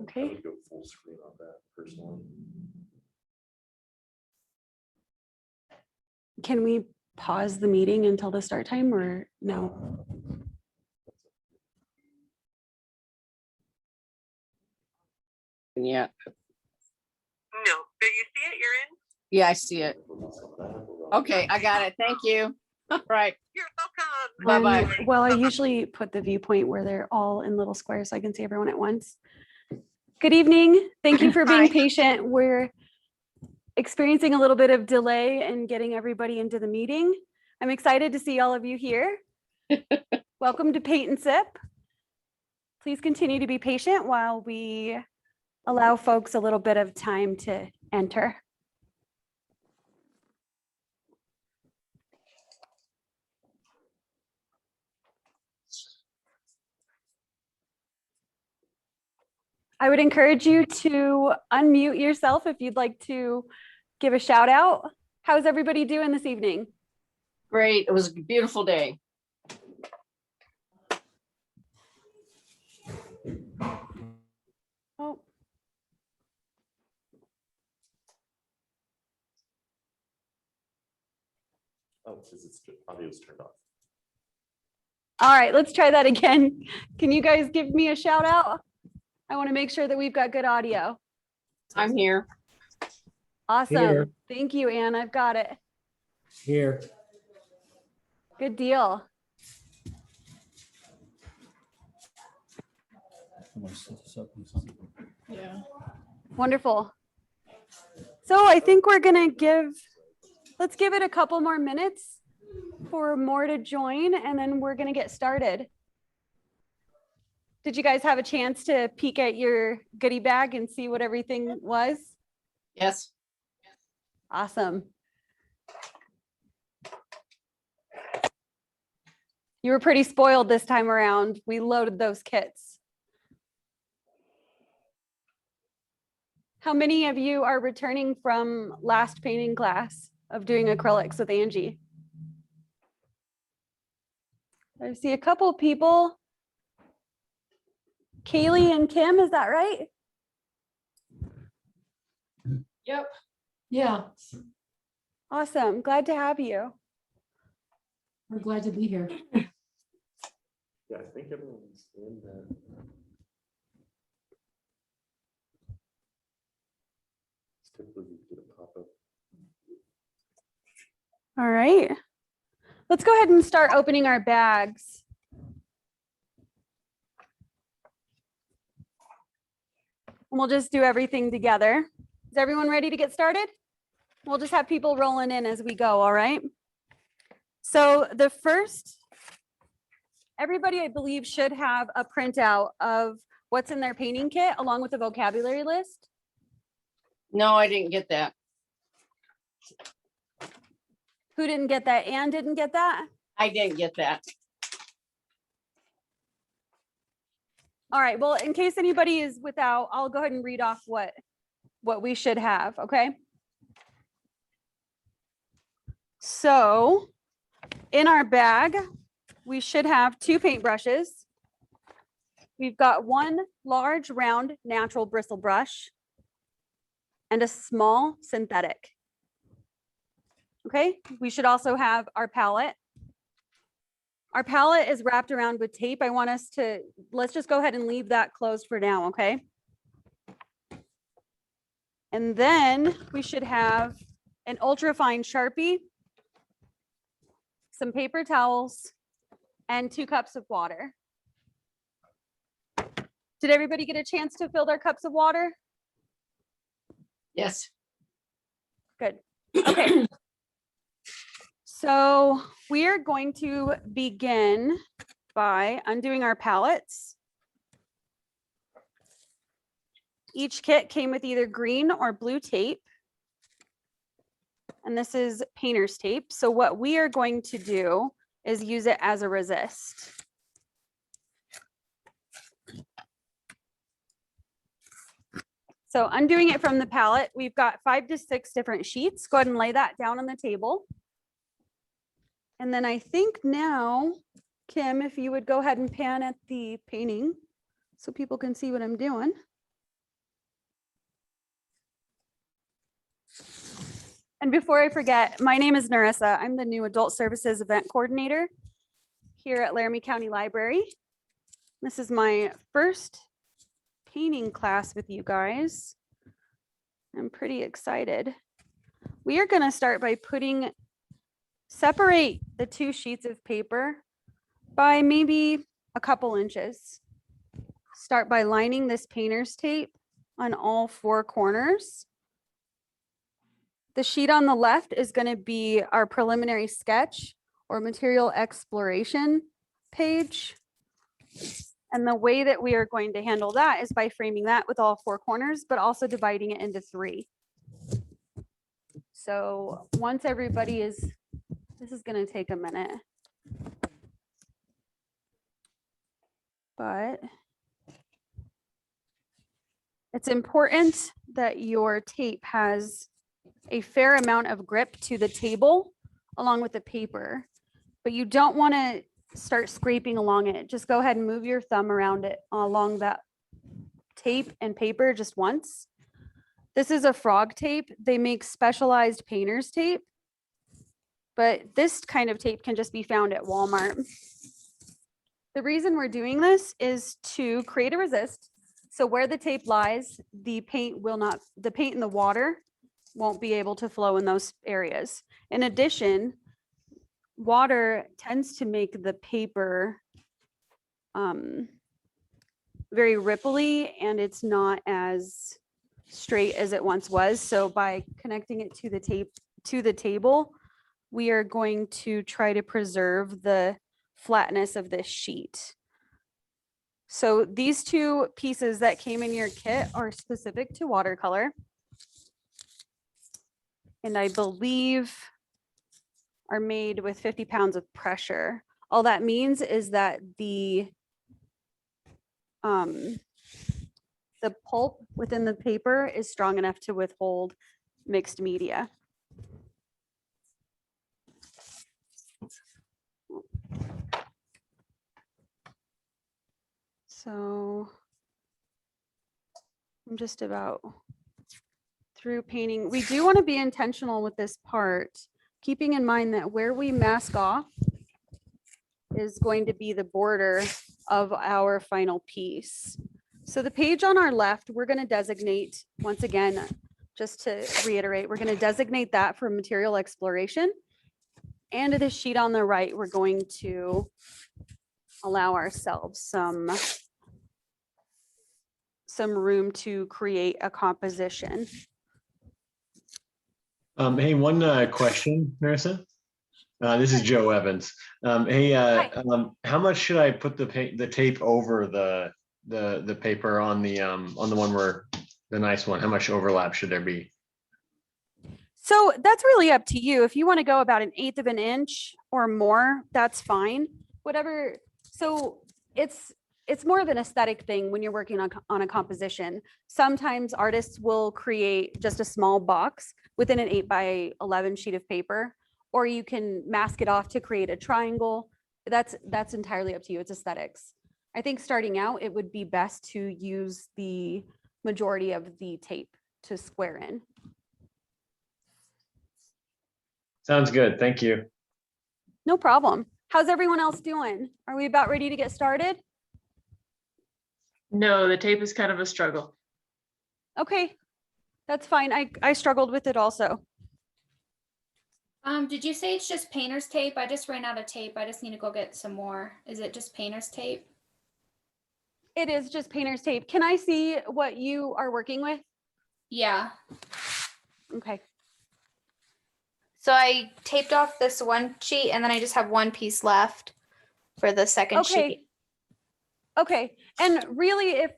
Okay. would go full screen on that personally. Can we pause the meeting until the start time or no? Yeah, No, but you see it, you're in. yeah, I see it. Okay, I got it. Thank you. Right. You're welcome. Bye-bye. And, well, I usually put the viewpoint where they're all in little squares so I can see everyone at once. Good evening. Thank you for being Hi. patient. We're experiencing a little bit of delay in getting everybody into the meeting. I'm excited to see all of you here. Welcome to Paint and Sip. Please continue to be patient while we allow folks a little bit of time to enter. I would encourage you to unmute yourself if you'd like to give a shout out. How's everybody doing this evening? Great. It was a beautiful day. Oh, Oh, because it's audio's turned off. all right, let's try that again. Can you guys give me a shout out? I want to make sure that we've got good audio. I'm here. Awesome. Here. Thank you, Anne. I've got it. Here. Good deal. Yeah. Wonderful. So I think we're gonna let's give it a couple more minutes for more to join, and then we're gonna get started. Did you guys have a chance to peek at your goodie bag and see what everything was? Yes. Awesome. You were pretty spoiled this time around. We loaded those kits. How many of you are returning from last painting class of doing acrylics with Angie? I see a couple people. Kaylee and Kim, is that right? Yep. Yeah, Awesome. Glad to have you. we're glad to be here. Yeah, I think everyone's in that. It's typically you get a pop-up. All right. Let's go ahead and start opening our bags. And we'll just do everything together. Is everyone ready to get started? We'll just have people rolling in as we go, all right? So the first, everybody I believe should have a printout of what's in their painting kit along with the vocabulary list. No, I didn't get that. Who didn't get that? Anne didn't get that? I didn't get that. All right, well, in case anybody is without, I'll go ahead and read off what we should have, okay? So in our bag, we should have 2 paintbrushes. We've got 1 large round natural bristle brush and a small synthetic. Okay, we should also have our palette. Our palette is wrapped around with tape. I want us to, let's just go ahead and leave that closed for now, okay? And then we should have an ultra fine Sharpie, some paper towels, and 2 cups of water. Did everybody get a chance to fill their cups of water? Yes. Good. Okay. So we are going to begin by undoing our palettes. Each kit came with either green or blue tape. And this is painter's tape. So what we are going to do is use it as a resist. So undoing it from the palette, we've got 5 to 6 different sheets. Go ahead and lay that down on the table. And then I think now, Kim, if you would go ahead and pan at the painting so people can see what I'm doing. And before I forget, my name is Narissa. I'm the new Adult Services Event Coordinator here at Laramie County Library. This is my first painting class with you guys. I'm pretty excited. We are going to start by separate the two sheets of paper by maybe a couple inches. Start by lining this painter's tape on all four corners. The sheet on the left is going to be our preliminary sketch or material exploration page. And the way that we are going to handle that is by framing that with all four corners, but also dividing it into three. So once everybody is, this is going to take a minute. But it's important that your tape has a fair amount of grip to the table along with the paper, but you don't want to start scraping along it. Just go ahead and move your thumb around it along that tape and paper just once. This is a frog tape. They make specialized painter's tape, but this kind of tape can just be found at Walmart. The reason we're doing this is to create a resist. So where the tape lies, the paint in the water won't be able to flow in those areas. In addition, water tends to make the paper very ripply and it's not as straight as it once was. So by connecting it to the table, we are going to try to preserve the flatness of this sheet. So these two pieces that came in your kit are specific to watercolor. And I believe are made with 50 pounds of pressure. All that means is that the pulp within the paper is strong enough to withhold mixed media. So I'm just about through painting. We do want to be intentional with this part, keeping in mind that where we mask off is going to be the border of our final piece. So the page on our left, we're going to designate, once again, just to reiterate, we're going to designate that for material exploration. And the sheet on the right, we're going to allow ourselves some room to create a composition. Hey, one question, Narissa. This is Joe Evans. How much should I put the tape over the paper on the one where the nice one? How much overlap should there be? So that's really up to you. If you want to go about 1/8 of an inch or more, that's fine. Whatever. So it's more of an aesthetic thing when you're working on a composition. Sometimes artists will create just a small box within an 8x11 sheet of paper, or you can mask it off to create a triangle. That's entirely up to you. It's aesthetics. I think starting out, it would be best to use the majority of the tape to square in. Sounds good. Thank you. No problem. How's everyone else doing? Are we about ready to get started? No, the tape is kind of a struggle. Okay, that's fine. I struggled with it also. Did you say it's just painter's tape? I just ran out of tape. I just need to go get some more. Is it just painter's tape? It is just painter's tape. Can I see what you are working with? Yeah. Okay. So I taped off this one sheet and then I just have one piece left for the second sheet. Okay. And really, if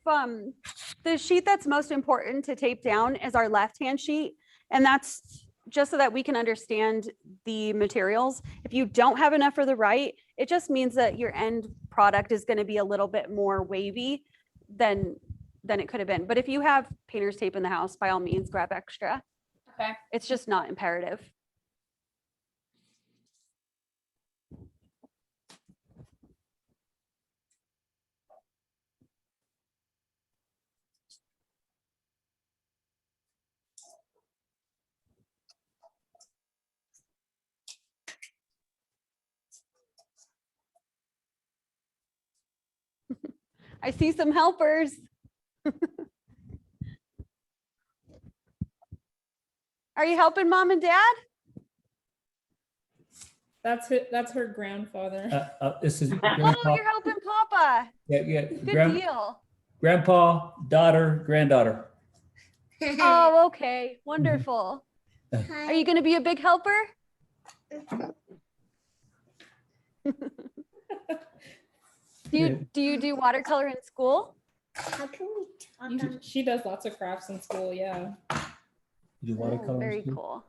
the sheet that's most important to tape down is our left-hand sheet, and that's just so that we can understand the materials. If you don't have enough for the right, it just means that your end product is going to be a little bit more wavy than it could have been. But if you have painter's tape in the house, by all means, grab extra. Okay. It's just not imperative. I see some helpers. Are you helping mom and dad? That's her grandfather. This is Oh, grandpa. you're helping Papa. Yeah. Good deal. Grandpa, daughter, granddaughter. Oh, okay. Wonderful. Are you going to be a big helper? Do you do watercolor in school? She does lots of crafts in school. Yeah. You do watercolor? Very cool.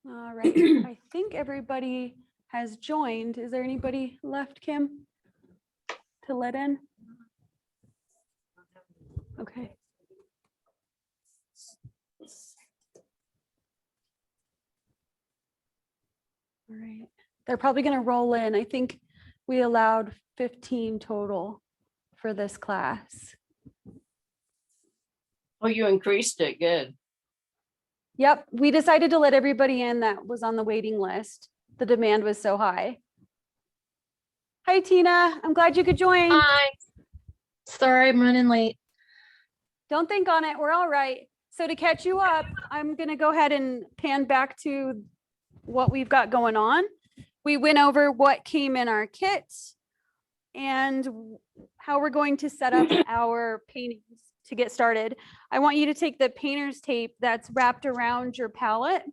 All right. I think everybody has joined. Is there anybody left, Kim, to let in? Okay. All right. They're probably going to roll in. I think we allowed 15 total for this class. Oh, you increased it. Good. Yep, we decided to let everybody in that was on the waiting list. The demand was so high. Hi, Tina. I'm glad you could join. Hi. Sorry, I'm running late. Don't think on it. We're all right. So to catch you up, I'm going to go ahead and pan back to what we've got going on. We went over what came in our kit and how we're going to set up our paintings to get started. I want you to take the painter's tape that's wrapped around your palette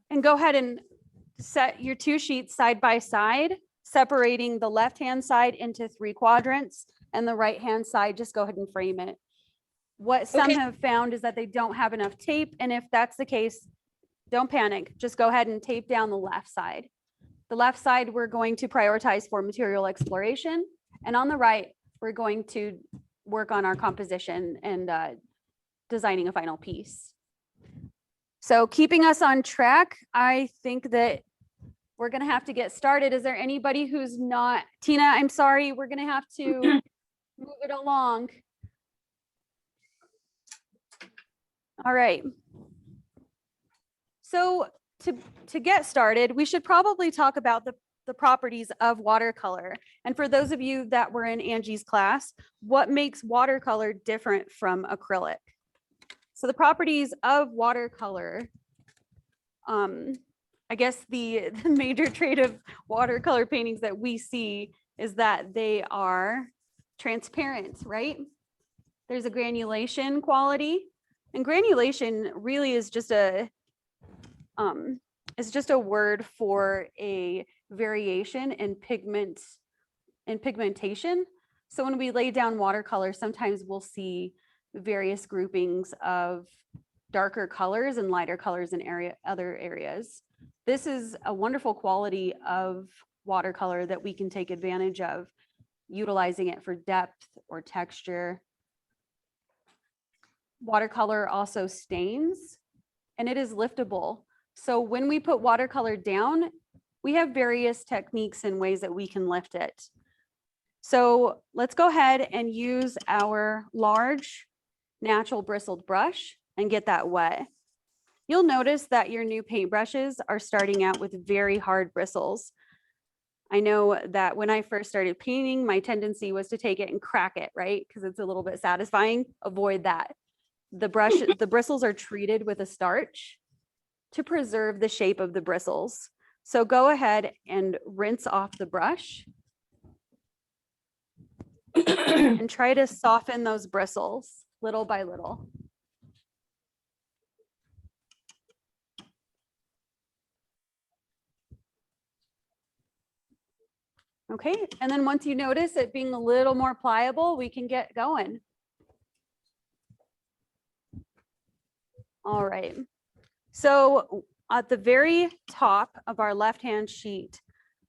and go ahead and set your two sheets side by side, separating the left-hand side into 3 quadrants and the right-hand side, just go ahead and frame it. What some have found is that they don't have enough tape. And if that's the case, don't panic. Just go ahead and tape down the left side. The left side, we're going to prioritize for material exploration. And on the right, we're going to work on our composition and designing a final piece. So keeping us on track, I think that we're going to have to get started. Is there anybody who's not? Tina, I'm sorry, we're going to have to move it along. All right. So to get started, we should probably talk about the properties of watercolor. And for those of you that were in Angie's class, what makes watercolor different from acrylic? So the properties of watercolor, I guess the major trait of watercolor paintings that we see is that they are transparent, right? There's a granulation quality, and granulation really is just a word for a variation in pigmentation. So when we lay down watercolor, sometimes we'll see various groupings of darker colors and lighter colors in other areas. This is a wonderful quality of watercolor that we can take advantage of, utilizing it for depth or texture. Watercolor also stains, and it is liftable. So when we put watercolor down, we have various techniques and ways that we can lift it. So let's go ahead and use our large natural bristled brush and get that wet. You'll notice that your new paintbrushes are starting out with very hard bristles. I know that when I first started painting, my tendency was to take it and crack it, right? Because it's a little bit satisfying. Avoid that. The bristles are treated with a starch to preserve the shape of the bristles. So go ahead and rinse off the brush and try to soften those bristles little by little. Okay, and then once you notice it being a little more pliable, we can get going. All right, so at the very top of our left-hand sheet,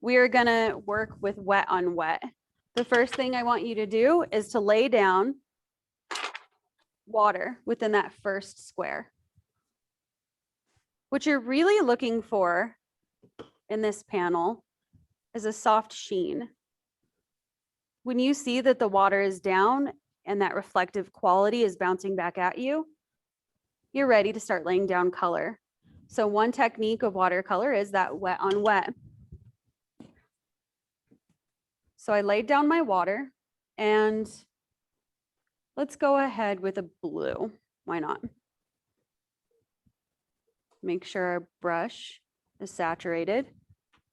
we are gonna work with wet on wet. The first thing I want you to do is to lay down water within that first square. What you're really looking for in this panel is a soft sheen. When you see that the water is down and that reflective quality is bouncing back at you, you're ready to start laying down color. So one technique of watercolor is that wet on wet. So I laid down my water and let's go ahead with a blue. Why not? Make sure our brush is saturated.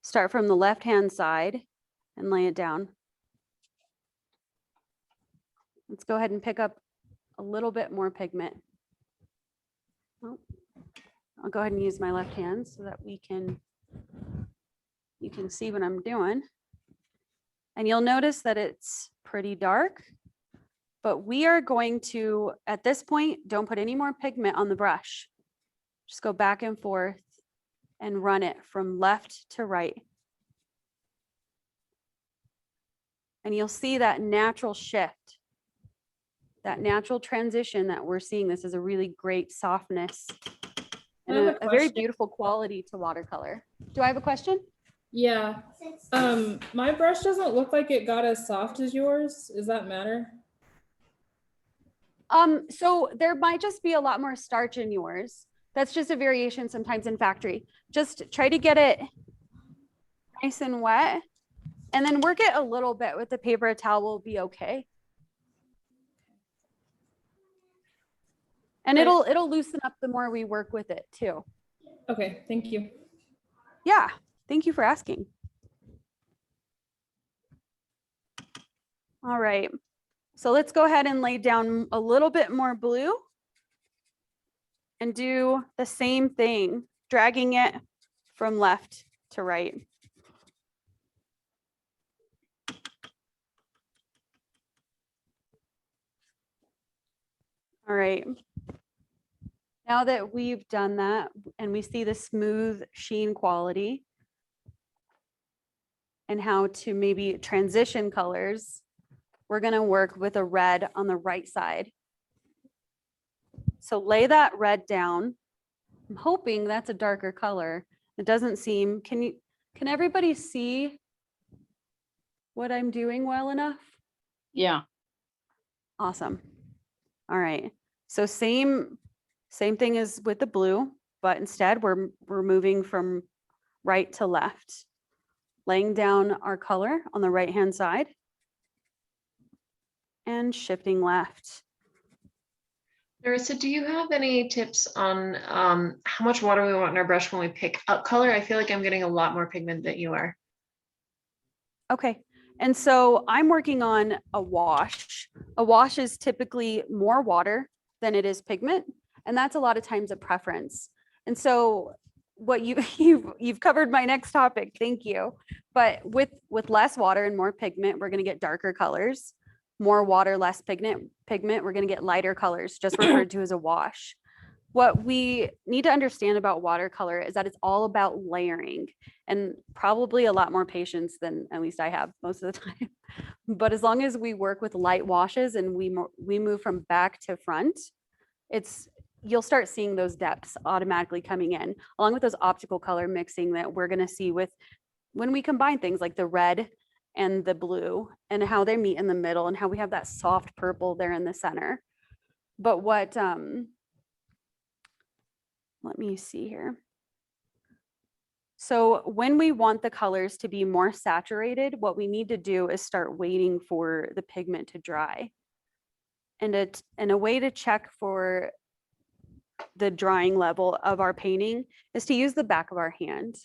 Start from the left-hand side and lay it down. Let's go ahead and pick up a little bit more pigment. Oh, I'll go ahead and use my left hand so that you can see what I'm doing. And you'll notice that it's pretty dark, but we are going to, at this point, don't put any more pigment on the brush. Just go back and forth and run it from left to right. And you'll see that natural shift, that natural transition that we're seeing. This is a really great softness and I have a very question. beautiful quality to watercolor. Do I have a question? Yeah. My brush doesn't look like it got as soft as yours. Does that matter? So there might just be a lot more starch in yours. That's just a variation sometimes in factory. Just try to get it nice and wet and then work it a little bit with the paper towel will be okay. And Okay. it'll loosen up the more we work with it too. Okay, thank you. Yeah, thank you for asking. All right, so let's go ahead and lay down a little bit more blue and do the same thing, dragging it from left to right. All right. Now that we've done that and we see the smooth sheen quality and how to maybe transition colors, we're going to work with a red on the right side. So lay that red down. I'm hoping that's a darker color. It doesn't seem, can everybody see what I'm doing well enough? Yeah. Awesome. All right. So same thing as with the blue, but instead we're moving from right to left, laying down our color on the right-hand side and shifting left. Narissa, do you have any tips on how much water we want in our brush when we pick up color? I feel like I'm getting a lot more pigment than you are. Okay. And so I'm working on a wash. A wash is typically more water than it is pigment. And that's a lot of times a preference. And so what you've covered my next topic. Thank you. But with less water and more pigment, we're going to get darker colors. More water, less pigment, we're going to get lighter colors, just referred to as a wash. What we need to understand about watercolor is that it's all about layering and probably a lot more patience than at least I have most of the time. But as long as we work with light washes and we move from back to front, you'll start seeing those depths automatically coming in, along with those optical color mixing that we're going to see with when we combine things like the red and the blue and how they meet in the middle and how we have that soft purple there in the center. But what, let me see here. So when we want the colors to be more saturated, what we need to do is start waiting for the pigment to dry. And a way to check for the drying level of our painting is to use the back of our hand.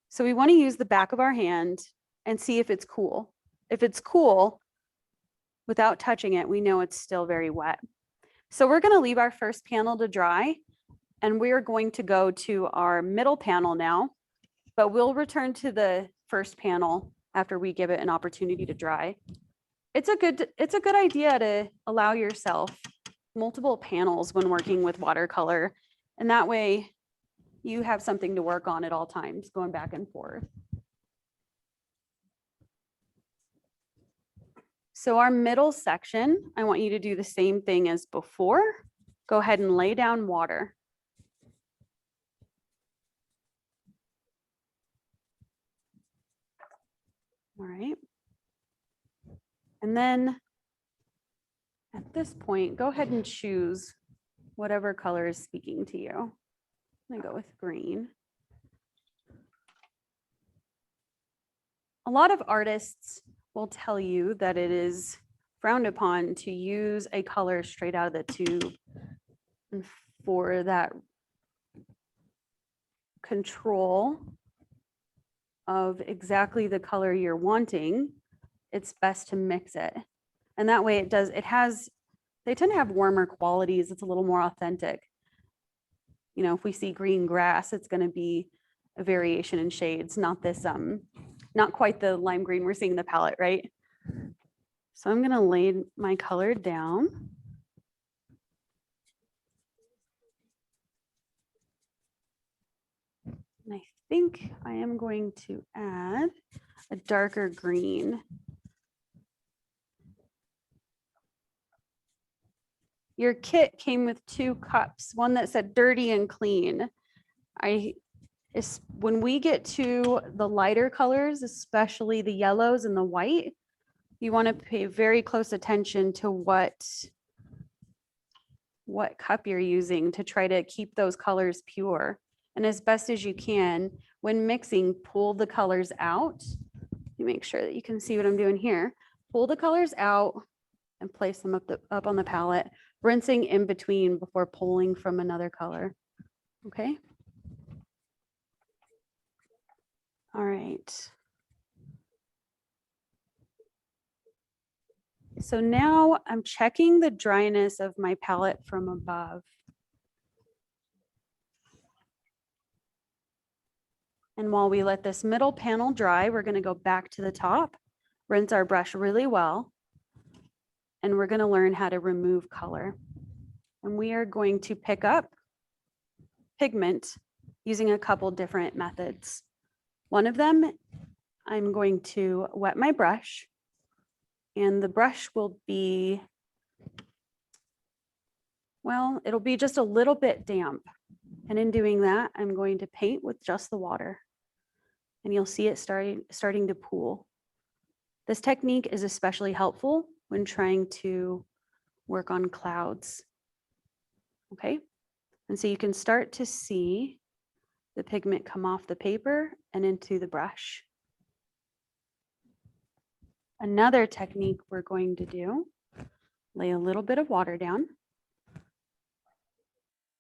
So we want to use the back of our hand and see if it's cool. If it's cool, without touching it, we know it's still very wet. So we're going to leave our first panel to dry, and we are going to go to our middle panel now, but we'll return to the first panel after we give it an opportunity to dry. It's a good idea to allow yourself multiple panels when working with watercolor, and that way you have something to work on at all times, going back and forth. So our middle section, I want you to do the same thing as before. Go ahead and lay down water. All right. And then at this point, go ahead and choose whatever color is speaking to you. I'm gonna go with green. A lot of artists will tell you that it is frowned upon to use a color straight out of the tube. And for that control of exactly the color you're wanting, it's best to mix it. And that way they tend to have warmer qualities. It's a little more authentic. You know, if we see green grass, it's going to be a variation in shades, not this, not quite the lime green we're seeing in the palette, right? So I'm going to lay my color down. And I think I am going to add a darker green. Your kit came with 2 cups, one that said dirty and clean. When we get to the lighter colors, especially the yellows and the white, you want to pay very close attention to what cup you're using to try to keep those colors pure. And as best as you can, when mixing, pull the colors out. You make sure that you can see what I'm doing here. Pull the colors out and place them up on the palette, rinsing in between before pulling from another color. Okay. All right. So now I'm checking the dryness of my palette from above. And while we let this middle panel dry, we're going to go back to the top, rinse our brush really well, and we're going to learn how to remove color. And we are going to pick up pigment using a couple different methods. One of them, I'm going to wet my brush, and the brush will be, well, it'll be just a little bit damp. And in doing that, I'm going to paint with just the water. And you'll see it starting to pool. This technique is especially helpful when trying to work on clouds. Okay, and so you can start to see the pigment come off the paper and into the brush. Another technique we're going to do, lay a little bit of water down.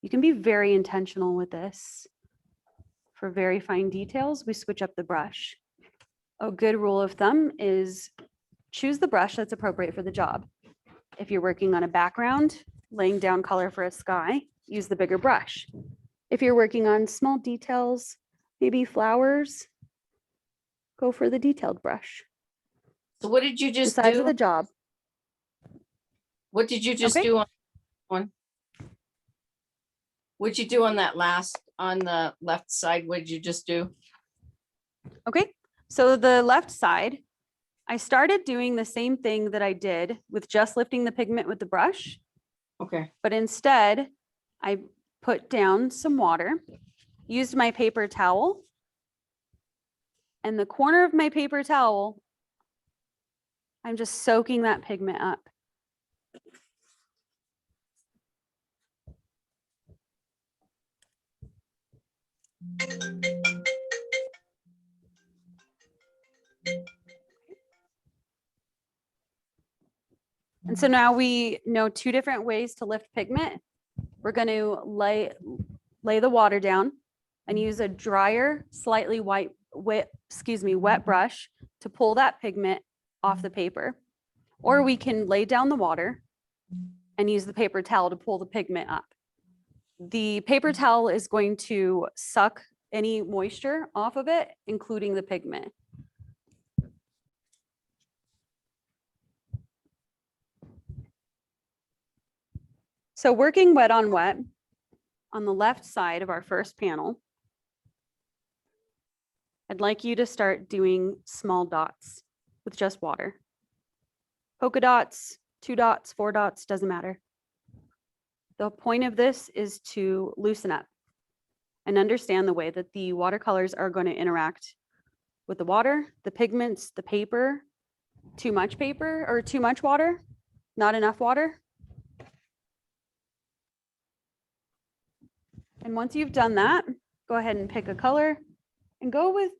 You can be very intentional with this. For very fine details, we switch up the brush. A good rule of thumb is choose the brush that's appropriate for the job. If you're working on a background, laying down color for a sky, use the bigger brush. If you're working on small details, maybe flowers, go for the detailed brush. So what did you The just size do? of the job. What did you just Okay. do on one? What'd you do on that last, on the left side? What did you just do? Okay, so the left side, I started doing the same thing that I did with just lifting the pigment with the brush, Okay. but instead I put down some water, used my paper towel, and the corner of my paper towel, I'm just soaking that pigment up. And so now we know 2 different ways to lift pigment. We're going to lay the water down and use a drier, slightly wet brush to pull that pigment off the paper. Or we can lay down the water and use the paper towel to pull the pigment up. The paper towel is going to suck any moisture off of it, including the pigment. So working wet on wet on the left side of our first panel, I'd like you to start doing small dots with just water. Polka dots, 2 dots, 4 dots, doesn't matter. The point of this is to loosen up and understand the way that the watercolors are going to interact with the water, the pigments, the paper. Too much paper or too much water, not enough water. And once you've done that, go ahead and pick a color and go with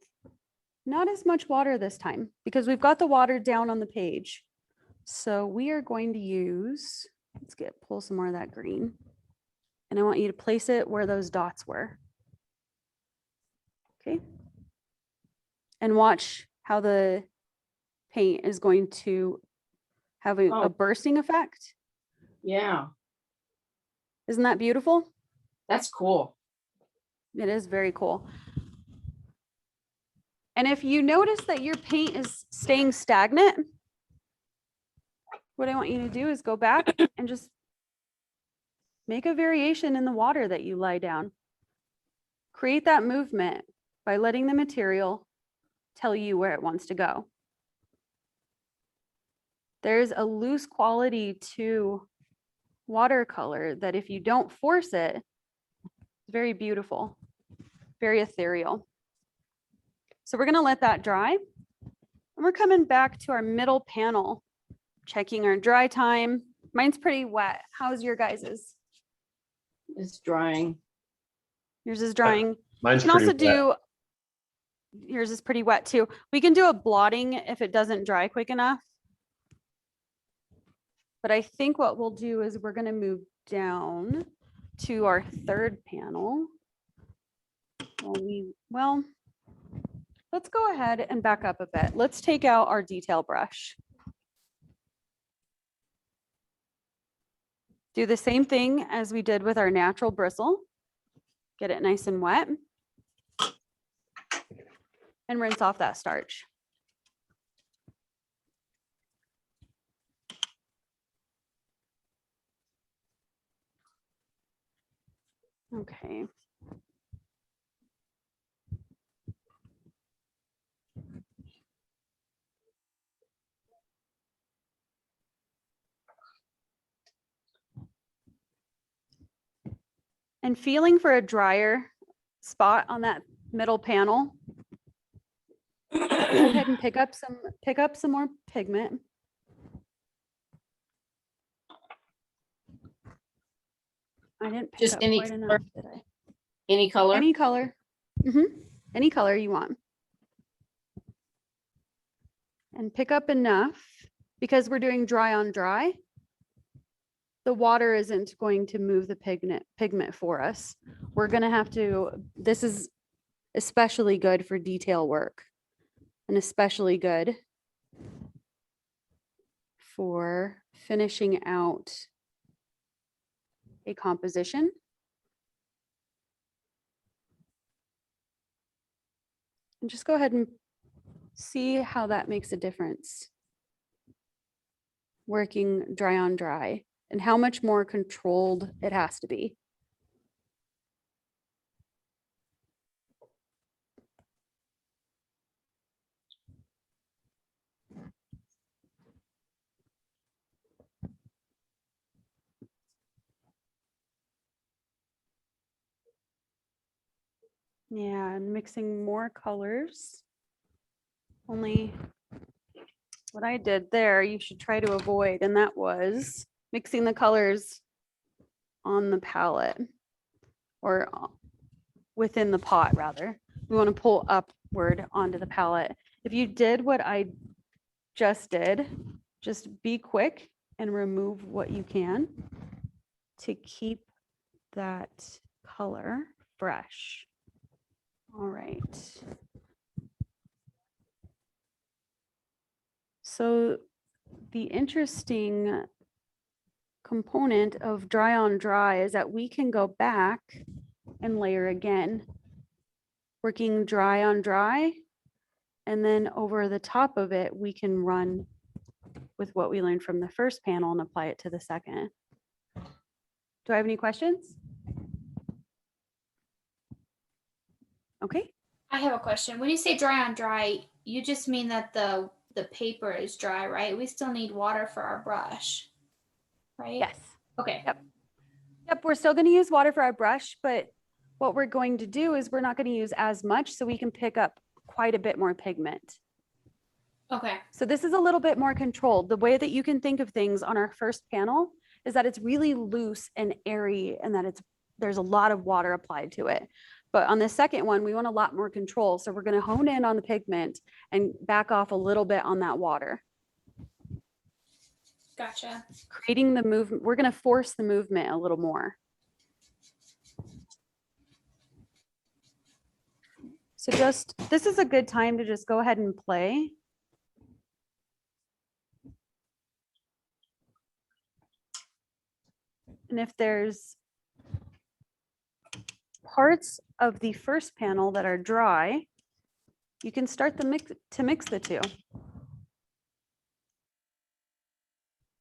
not as much water this time because we've got the water down on the page. So we are going to use, pull some more of that green. And I want you to place it where those dots were. Okay. And watch how the paint is going to have a bursting effect. Yeah, Isn't that beautiful? that's cool. It is very cool. And if you notice that your paint is staying stagnant, what I want you to do is go back and just make a variation in the water that you lie down. Create that movement by letting the material tell you where it wants to go. There's a loose quality to watercolor that if you don't force it, it's very beautiful, very ethereal. So we're going to let that dry. And we're coming back to our middle panel, checking our dry time. Mine's pretty wet. How's your guys's? It's drying. Yours is drying. Mine's You can also pretty wet. do, yours is pretty wet too. We can do a blotting if it doesn't dry quick enough. But I think what we'll do is we're going to move down to our third panel. Well, let's go ahead and back up a bit. Let's take out our detail brush. Do the same thing as we did with our natural bristle. Get it nice and wet. And rinse off that starch. Okay. And feeling for a drier spot on that middle panel, go ahead and pick up some more pigment. I didn't pick Just up any quite enough, color? did I? Any color? Any color. Any color you want. And pick up enough because we're doing dry on dry. The water isn't going to move the pigment for us. We're going to have to, this is especially good for detail work and especially good for finishing out a composition. And just go ahead and see how that makes a difference. Working dry on dry and how much more controlled it has to be. Yeah, and mixing more colors. Only what I did there, you should try to avoid, and that was mixing the colors on the palette or within the pot rather. We want to pull upward onto the palette. If you did what I just did, just be quick and remove what you can to keep that color fresh. All right. So the interesting component of dry on dry is that we can go back and layer again, working dry on dry. And then over the top of it, we can run with what we learned from the first panel and apply it to the second. Do I have any questions? Okay. I have a question. When you say dry on dry, you just mean that the paper is dry, right? We still need water for our brush, right? Yes. Okay. Yep, we're still going to use water for our brush, but what we're going to do is we're not going to use as much so we can pick up quite a bit more pigment. Okay. So this is a little bit more controlled. The way that you can think of things on our first panel is that it's really loose and airy and that it's there's a lot of water applied to it. But on the second one, we want a lot more control. So we're going to hone in on the pigment and back off a little bit on that water. Gotcha. Creating the movement, we're going to force the movement a little more. So just, this is a good time to just go ahead and play. And if there's parts of the first panel that are dry, you can start to mix the two.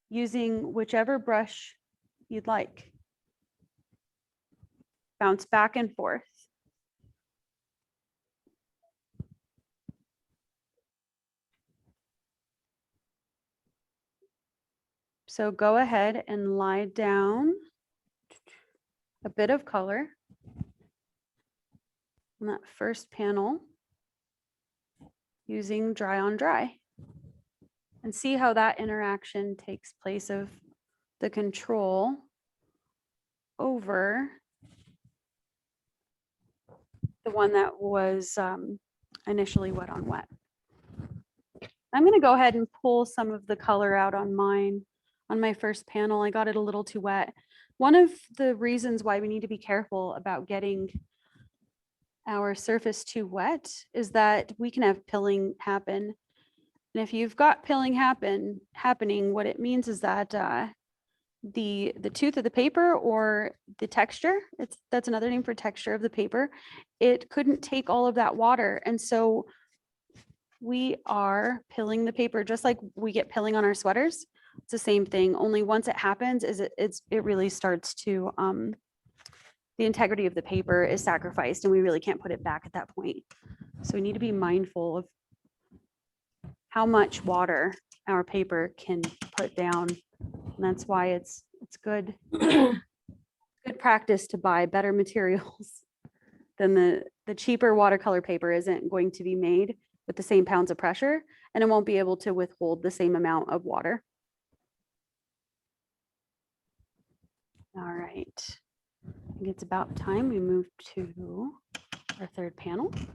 Using whichever brush you'd like. Bounce back and forth. So go ahead and lie down a bit of color on that first panel using dry on dry. And see how that interaction takes place of the control over the one that was initially wet on wet. I'm going to go ahead and pull some of the color out on mine. On my first panel, I got it a little too wet. One of the reasons why we need to be careful about getting our surface too wet is that we can have pilling happen. And if you've got pilling happening, what it means is that the tooth of the paper or the texture, that's another name for texture of the paper, it couldn't take all of that water. And so we are pilling the paper just like we get pilling on our sweaters. It's the same thing, only once it happens is it really starts to, the integrity of the paper is sacrificed and we really can't put it back at that point. So we need to be mindful of how much water our paper can put down. And that's why it's good, good practice to buy better materials than the cheaper watercolor paper isn't going to be made with the same pounds of pressure and it won't be able to withhold the same amount of water. All right, I think it's about time we move to our third panel. Let's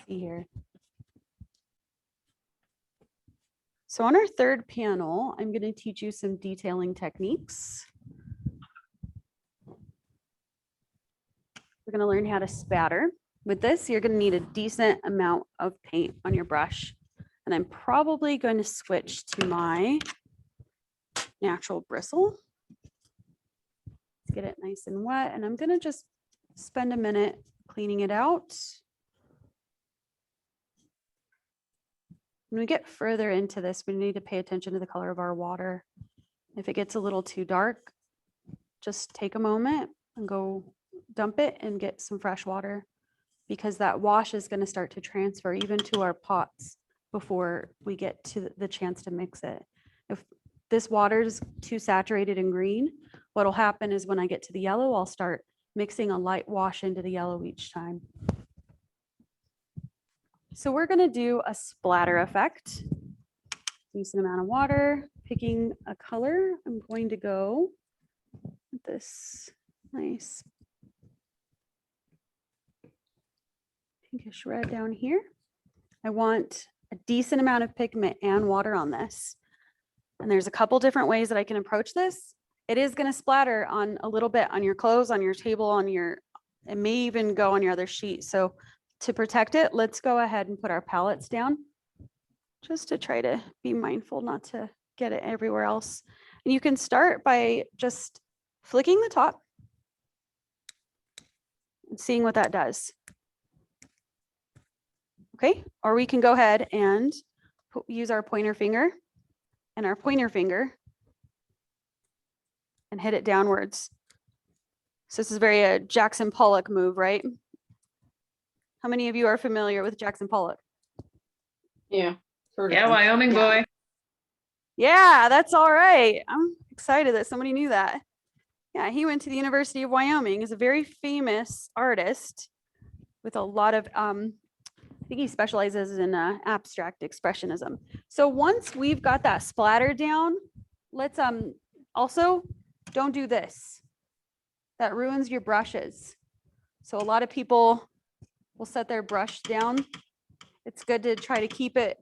see here. So on our third panel, I'm going to teach you some detailing techniques. We're going to learn how to spatter. With this, you're going to need a decent amount of paint on your brush. And I'm probably going to switch to my natural bristle. Let's get it nice and wet. And I'm going to just spend a minute cleaning it out. When we get further into this, we need to pay attention to the color of our water. If it gets a little too dark, just take a moment and go dump it and get some fresh water because that wash is going to start to transfer even to our pots before we get to the chance to mix it. If this water is too saturated and green, what'll happen is when I get to the yellow, I'll start mixing a light wash into the yellow each time. So we're going to do a splatter effect. Decent amount of water, picking a color. I'm going to go with this nice pinkish red down here. I want a decent amount of pigment and water on this. And there's a couple different ways that I can approach this. It is going to splatter on a little bit on your clothes, on your table, it may even go on your other sheet. So to protect it, let's go ahead and put our palettes down just to try to be mindful not to get it everywhere else. And you can start by just flicking the top and seeing what that does. Okay, or we can go ahead and use our pointer finger and our pointer finger and hit it downwards. So this is very a Jackson Pollock move, right? How many of you are familiar with Jackson Pollock? Yeah. Yeah, Wyoming boy. Yeah, that's all right. I'm excited that somebody knew that. Yeah, he went to the University of Wyoming. He's a very famous artist with a lot of, I think he specializes in abstract expressionism. So once we've got that splatter down, let's also don't do this. that ruins your brushes. So a lot of people will set their brush down. It's good to try to keep it,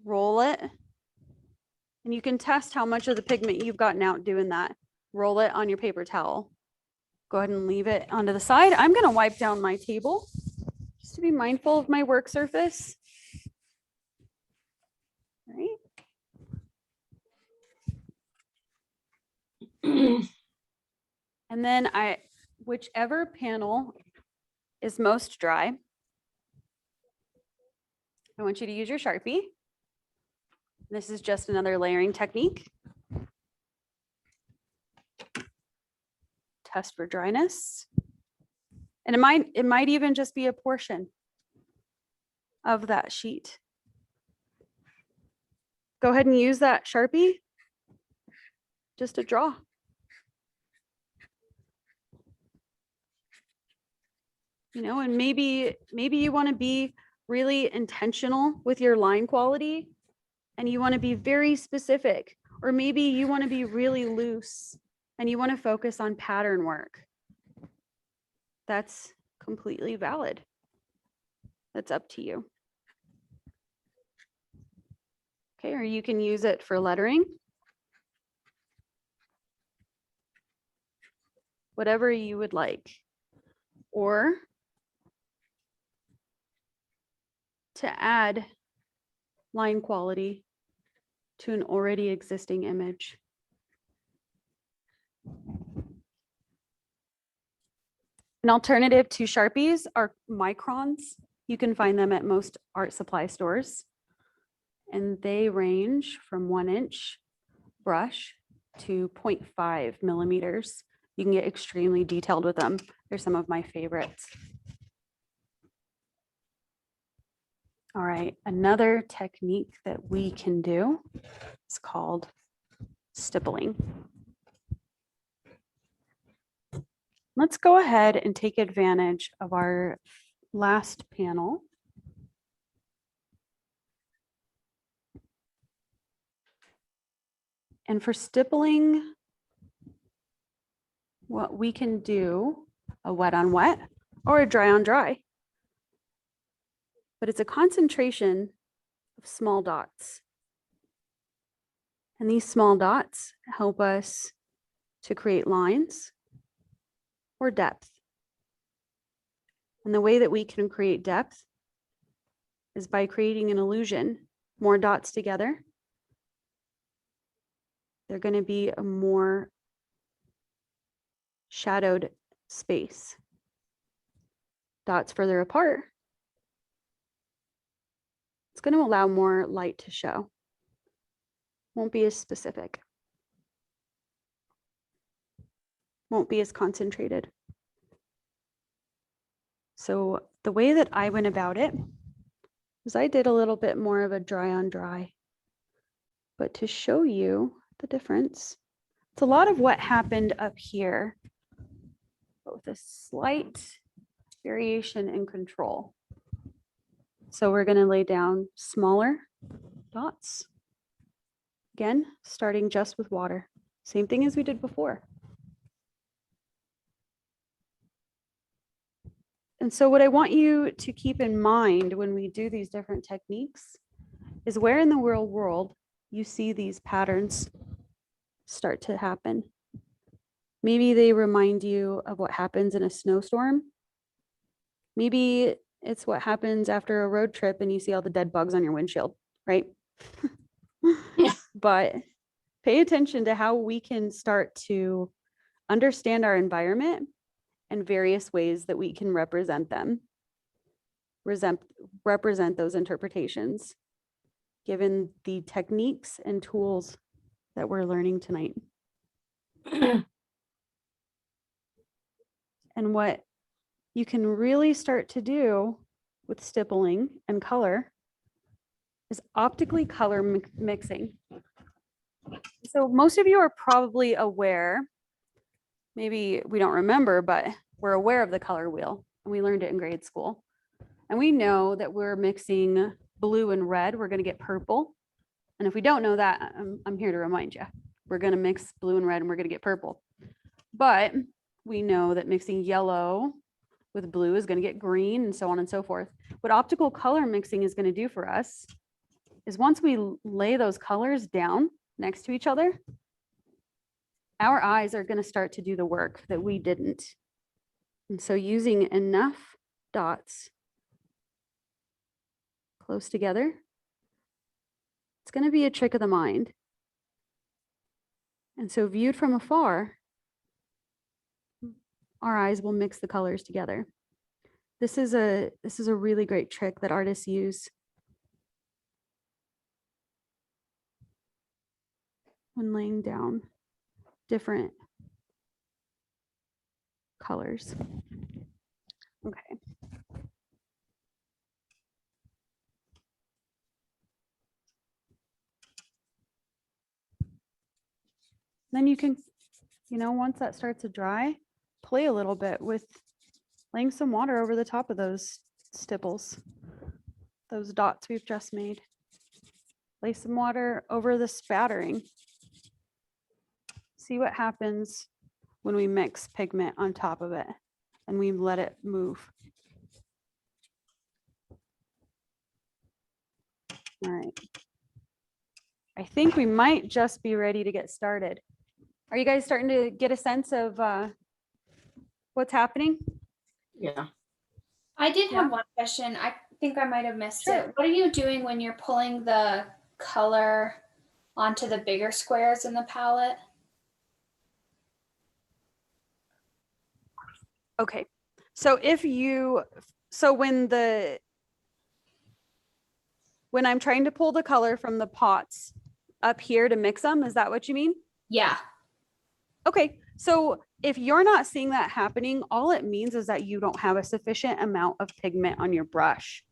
roll it. And you can test how much of the pigment you've gotten out doing that. Roll it on your paper towel. Go ahead and leave it onto the side. I'm going to wipe down my table just to be mindful of my work surface. All right. And then whichever panel is most dry, I want you to use your Sharpie. This is just another layering technique. Test for dryness. And it might even just be a portion of that sheet. Go ahead and use that Sharpie just to draw. You know, and maybe you want to be really intentional with your line quality and you want to be very specific, or maybe you want to be really loose and you want to focus on pattern work. That's completely valid. That's up to you. Okay, or you can use it for lettering. Whatever you would like. Or to add line quality to an already existing image. An alternative to Sharpies are Microns. You can find them at most art supply stores. And they range from 1-inch brush to 0.5 millimeters. You can get extremely detailed with them. They're some of my favorites. All right, another technique that we can do is called stippling. Let's go ahead and take advantage of our last panel. And for stippling, what we can do, a wet on wet or a dry on dry. But it's a concentration of small dots. And these small dots help us to create lines or depth. And the way that we can create depth is by creating an illusion. More dots together, they're going to be a more shadowed space. Dots further apart, it's going to allow more light to show. Won't be as specific. Won't be as concentrated. So the way that I went about it was I did a little bit more of a dry on dry. But to show you the difference, it's a lot of what happened up here, but with a slight variation in control. So we're going to lay down smaller dots. Again, starting just with water. Same thing as we did before. And so what I want you to keep in mind when we do these different techniques is where in the real world you see these patterns start to happen. Maybe they remind you of what happens in a snowstorm. Maybe it's what happens after a road trip and you see all the dead bugs on your windshield, right? Yeah. But pay attention to how we can start to understand our environment and various ways that we can represent them, represent those interpretations, given the techniques and tools that we're learning tonight. And what you can really start to do with stippling and color is optically color mixing. So most of you are probably aware, maybe we don't remember, but we're aware of the color wheel and we learned it in grade school. And we know that we're mixing blue and red, we're going to get purple. And if we don't know that, I'm here to remind you, we're going to mix blue and red and we're going to get purple. But we know that mixing yellow with blue is going to get green and so on and so forth. What optical color mixing is going to do for us is once we lay those colors down next to each other, our eyes are going to start to do the work that we didn't. And so using enough dots close together, it's going to be a trick of the mind. And so viewed from afar, our eyes will mix the colors together. This is a really great trick that artists use when laying down different colors. Okay. Then you can, once that starts to dry, play a little bit with laying some water over the top of those stipples, those dots we've just made. Lay some water over the spattering. See what happens when we mix pigment on top of it and we let it move. All right. I think we might just be ready to get started. Are you guys starting to get a sense of what's happening? Yeah. I did Yeah. have one question. I think I might have missed Sure. it. What are you doing when you're pulling the color onto the bigger squares in the palette? Okay. So when I'm trying to pull the color from the pots up here to mix them, is that what you mean? Yeah. Okay. So if you're not seeing that happening, all it means is that you don't have a sufficient amount of pigment on your brush.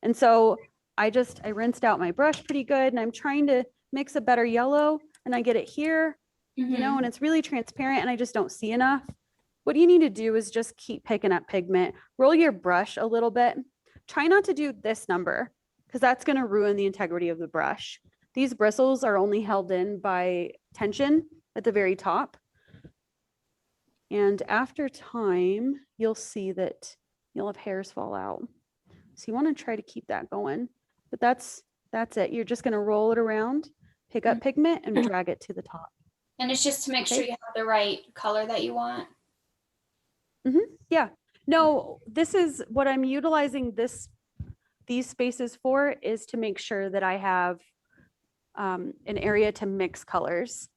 And so I rinsed out my brush pretty good and I'm trying to mix a better yellow and I get it here, and it's really transparent and I just don't see enough. What you need to do is just keep picking up pigment, roll your brush a little bit. Try not to do this number because that's going to ruin the integrity of the brush. These bristles are only held in by tension at the very top. And after time, you'll see that you'll have hairs fall out. So you want to try to keep that going, but that's it. You're just going to roll it around, pick up pigment and drag it to the top. And it's just to make sure you have the right color that you want. Yeah. No, this is what I'm utilizing these spaces for is to make sure that I have an area to mix colors.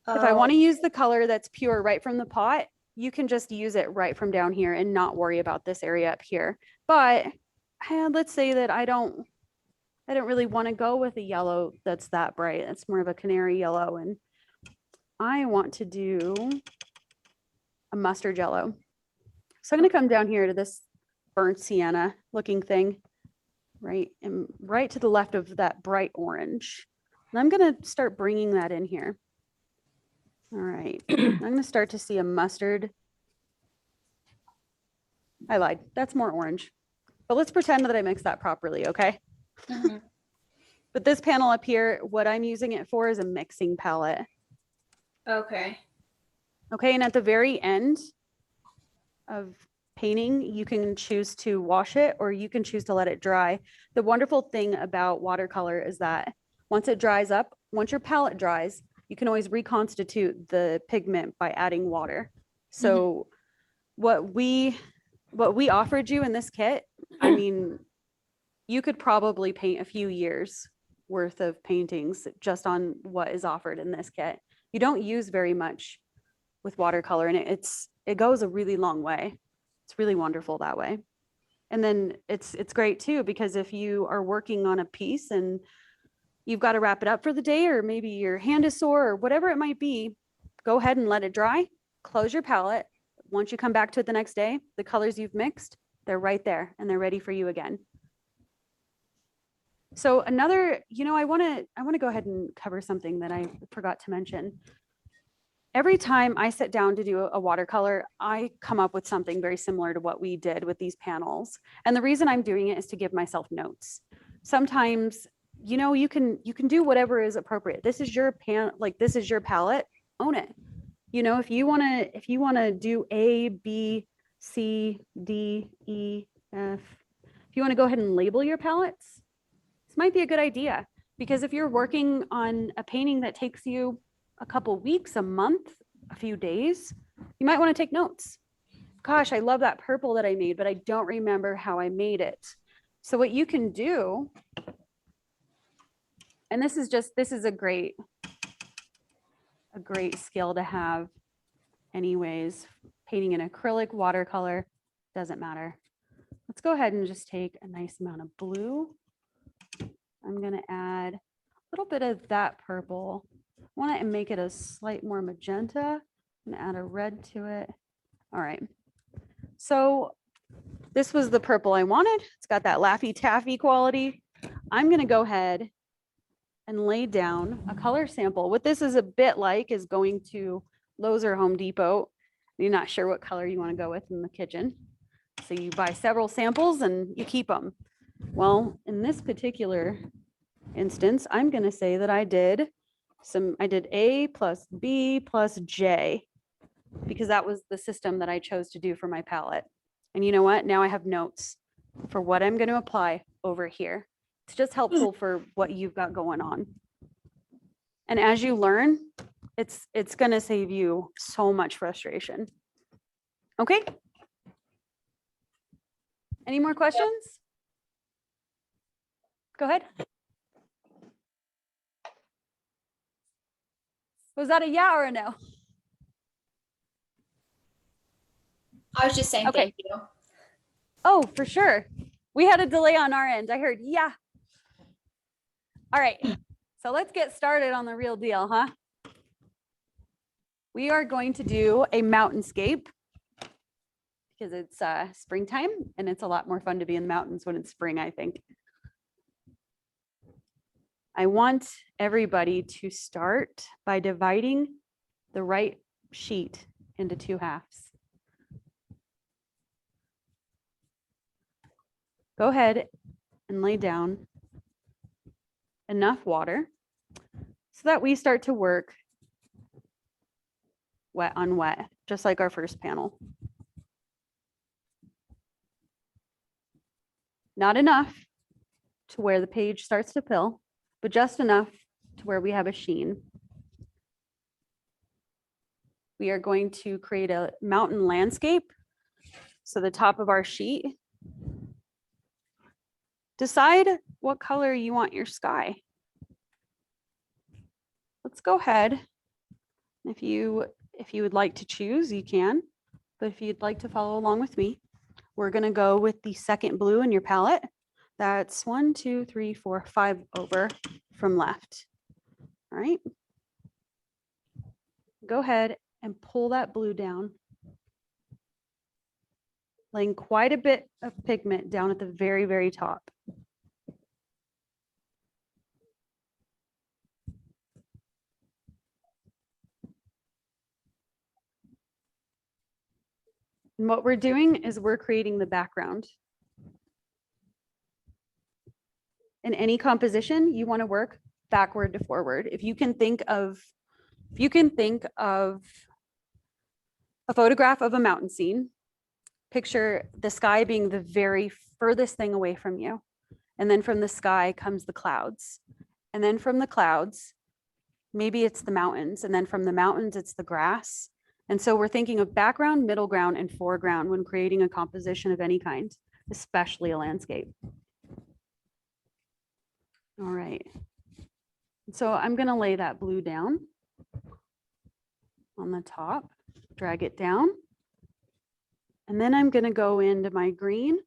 If I want to use the color that's pure right from the pot, you can just use it right from down here and not worry about this area up here. But let's say that I don't really want to go with a yellow that's that bright. It's more of a canary yellow. And I want to do a mustard yellow. So I'm going to come down here to this burnt sienna looking thing, right to the left of that bright orange. And I'm going to start bringing that in here. All right, I'm going to start to see a mustard. I lied, that's more orange. But let's pretend that I mixed that properly, okay? But this panel up here, what I'm using it for is a mixing palette. Okay. Okay, and at the very end of painting, you can choose to wash it or you can choose to let it dry. The wonderful thing about watercolor is that once it dries up, once your palette dries, you can always reconstitute the pigment by adding water. So what we offered you in this kit, I mean, you could probably paint a few years worth of paintings just on what is offered in this kit. You don't use very much with watercolor and it goes a really long way. It's really wonderful that way. And then it's great too, because if you are working on a piece and you've got to wrap it up for the day, or maybe your hand is sore or whatever it might be, go ahead and let it dry, close your palette. Once you come back to it the next day, the colors you've mixed, they're right there and they're ready for you again. So another, I want to go ahead and cover something that I forgot to mention. Every time I sit down to do a watercolor, I come up with something very similar to what we did with these panels. And the reason I'm doing it is to give myself notes. Sometimes, you can do whatever is appropriate. This is your this is your palette, own it. You know, if you want to do A, B, C, D, E, F, if you want to go ahead and label your palettes, this might be a good idea, because if you're working on a painting that takes you a couple weeks, a month, a few days, you might want to take notes. Gosh, I love that purple that I made, but I don't remember how I made it. So what you can do, and this is a great skill to have anyways, painting in acrylic, watercolor, doesn't matter. Let's go ahead and just take a nice amount of blue. I'm going to add a little bit of that purple. I want to make it a slight more magenta. I'm going to add a red to it. All right. So this was the purple I wanted. It's got that Laffy Taffy quality. I'm going to go ahead and lay down a color sample. What this is a bit like is going to Lowe's or Home Depot. You're not sure what color you want to go with in the kitchen. So you buy several samples and you keep them. Well, in this particular instance, I'm going to say that I did A plus B plus J, because that was the system that I chose to do for my palette. And you know what? Now I have notes for what I'm going to apply over here. It's just helpful for what you've got going on. And as you learn, it's going to save you so much frustration. Okay? Any more questions? Go ahead. Was that a yeah or a no? I was just saying Okay. thank you. Oh, for sure. We had a delay on our end. I heard yeah. All right. So let's get started on the real deal, huh? We are going to do a mountainscape because it's springtime and it's a lot more fun to be in the mountains when it's spring, I think. I want everybody to start by dividing the right sheet into 2 halves. Go ahead and lay down enough water so that we start to work wet on wet, just like our first panel. Not enough to where the page starts to fill, but just enough to where we have a sheen. We are going to create a mountain landscape. So the top of our sheet, decide what color you want your sky. Let's go ahead. If you would like to choose, you can, but if you'd like to follow along with me, we're going to go with the second blue in your palette. That's 1, 2, 3, 4, 5 over from left. All right. Go ahead and pull that blue down, laying quite a bit of pigment down at the very, very top. And what we're doing is we're creating the background. In any composition, you want to work backward to forward. If you can think of a photograph of a mountain scene, picture the sky being the very furthest thing away from you. And then from the sky comes the clouds. And then from the clouds, maybe it's the mountains. And then from the mountains, it's the grass. And so we're thinking of background, middle ground, and foreground when creating a composition of any kind, especially a landscape. All right. So I'm going to lay that blue down on the top, drag it down. And then I'm going to go into my green,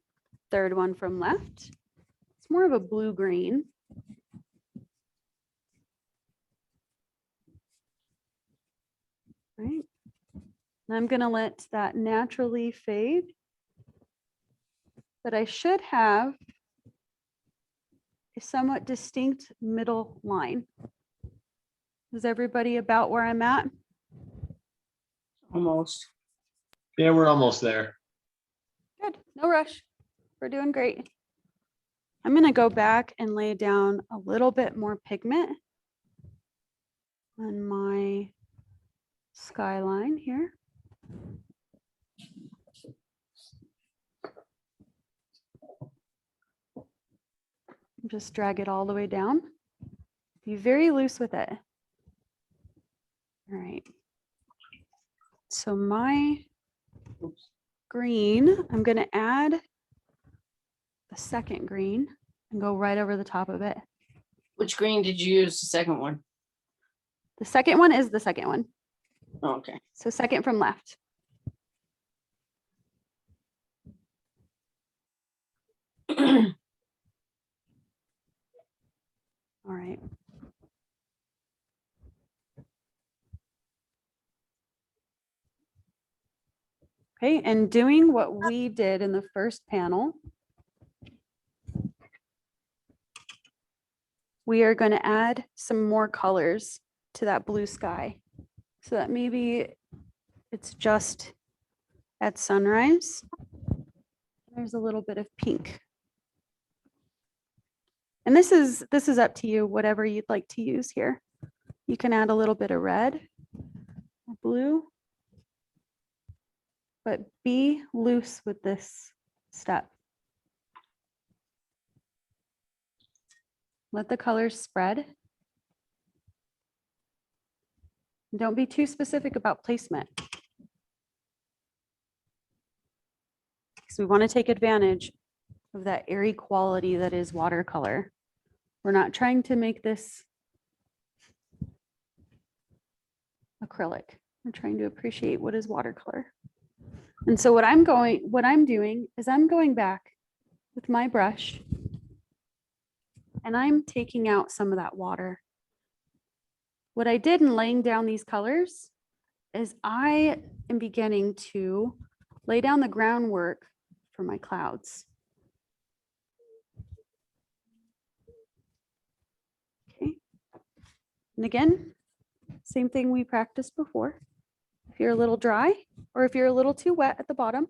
third one from left. It's more of a blue green. Right. And I'm going to let that naturally fade. But I should have a somewhat distinct middle line. Is everybody about where I'm at? Almost. Yeah, we're almost there. Good, no rush. We're doing great. I'm going to go back and lay down a little bit more pigment on my skyline here. Just drag it all the way down. Be very loose with it. All right. So my green, I'm going to add the second green and go right over the top of it. Which green did you use, the second one? The second one is the second one. Oh, okay. So second from left. All right. Okay, and doing what we did in the first panel, we are going to add some more colors to that blue sky so that maybe it's just at sunrise. There's a little bit of pink. And this is up to you, whatever you'd like to use here. You can add a little bit of red or blue, but be loose with this step. Let the colors spread. Don't be too specific about placement, because we want to take advantage of that airy quality that is watercolor. We're not trying to make this acrylic. We're trying to appreciate what is watercolor. And so what I'm doing is I'm going back with my brush and I'm taking out some of that water. What I did in laying down these colors is I am beginning to lay down the groundwork for my clouds. Okay. And again, same thing we practiced before. If you're a little dry or if you're a little too wet at the bottom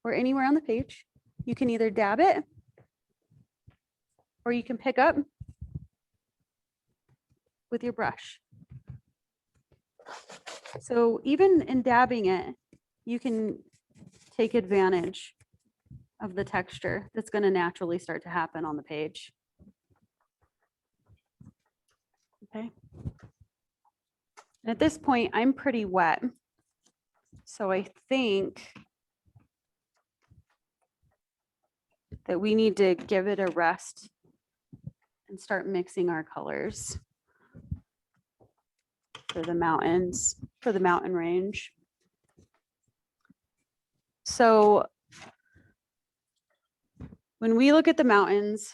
or anywhere on the page, you can either dab it or you can pick up with your brush. So even in dabbing it, you can take advantage of the texture that's going to naturally start to happen on the page. Okay. And at this point, I'm pretty wet. So I think that we need to give it a rest and start mixing our colors for the mountains, for the mountain range. So when we look at the mountains,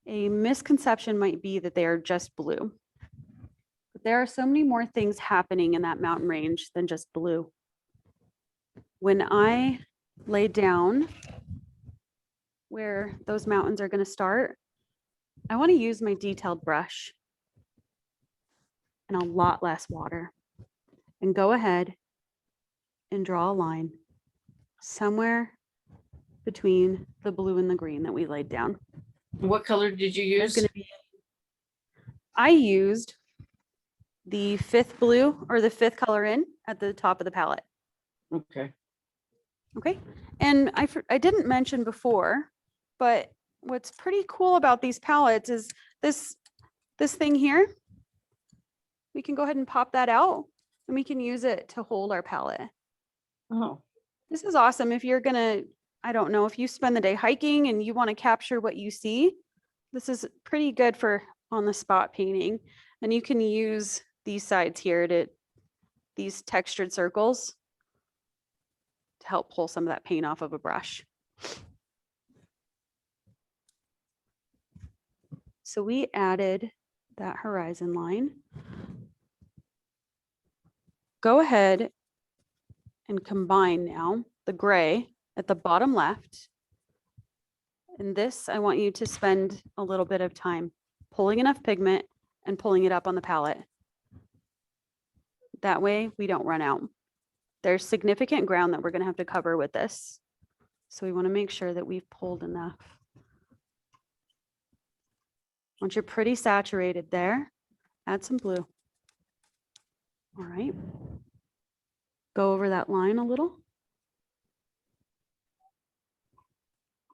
a misconception might be that they are just blue. But there are so many more things happening in that mountain range than just blue. When I lay down where those mountains are going to start, I want to use my detailed brush and a lot less water and go ahead and draw a line somewhere between the blue and the green that we laid down. What color did you There's use? going to be, I used the fifth blue or the fifth color in at the top of the palette. Okay. Okay. And I didn't mention before, but what's pretty cool about these palettes is this thing here. We can go ahead and pop that out and we can use it to hold our palette. Oh, This is awesome if you're gonna, I don't know, if you spend the day hiking and you want to capture what you see, this is pretty good for on the spot painting. And you can use these sides here to these textured circles to help pull some of that paint off of a brush. So we added that horizon line. Go ahead and combine now the gray at the bottom left. And this, I want you to spend a little bit of time pulling enough pigment and pulling it up on the palette. That way we don't run out. There's significant ground that we're going to have to cover with this. So we want to make sure that we've pulled enough. Once you're pretty saturated there, add some blue. All right. go over that line a little.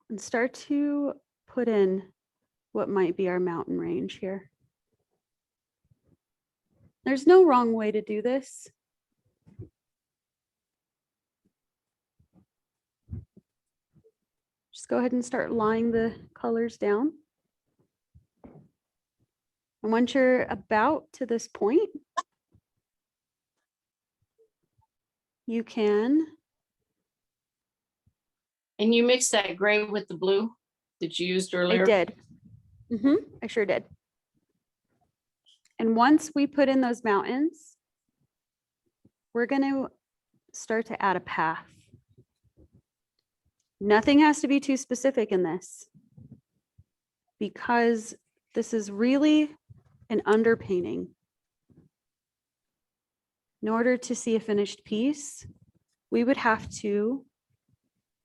And start to put in what might be our mountain range here. There's no wrong way to do this. Just go ahead and start laying the colors down. And once you're about to this point, you can. And you mix that gray with the blue that you used I earlier? did. I sure did. And once we put in those mountains, we're going to start to add a path. Nothing has to be too specific in this because this is really an underpainting. In order to see a finished piece, we would have to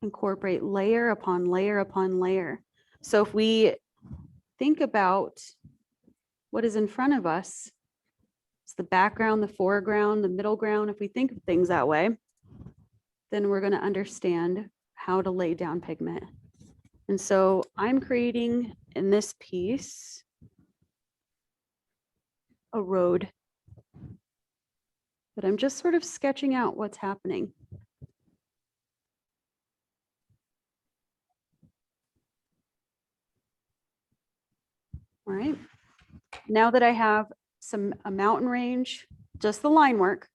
incorporate layer upon layer upon layer. So if we think about what is in front of us, it's the background, the foreground, the middle ground. If we think of things that way, then we're going to understand how to lay down pigment. And so I'm creating in this piece a road, but I'm just sort of sketching out what's happening. All right. Now that I have a mountain range, just the line work,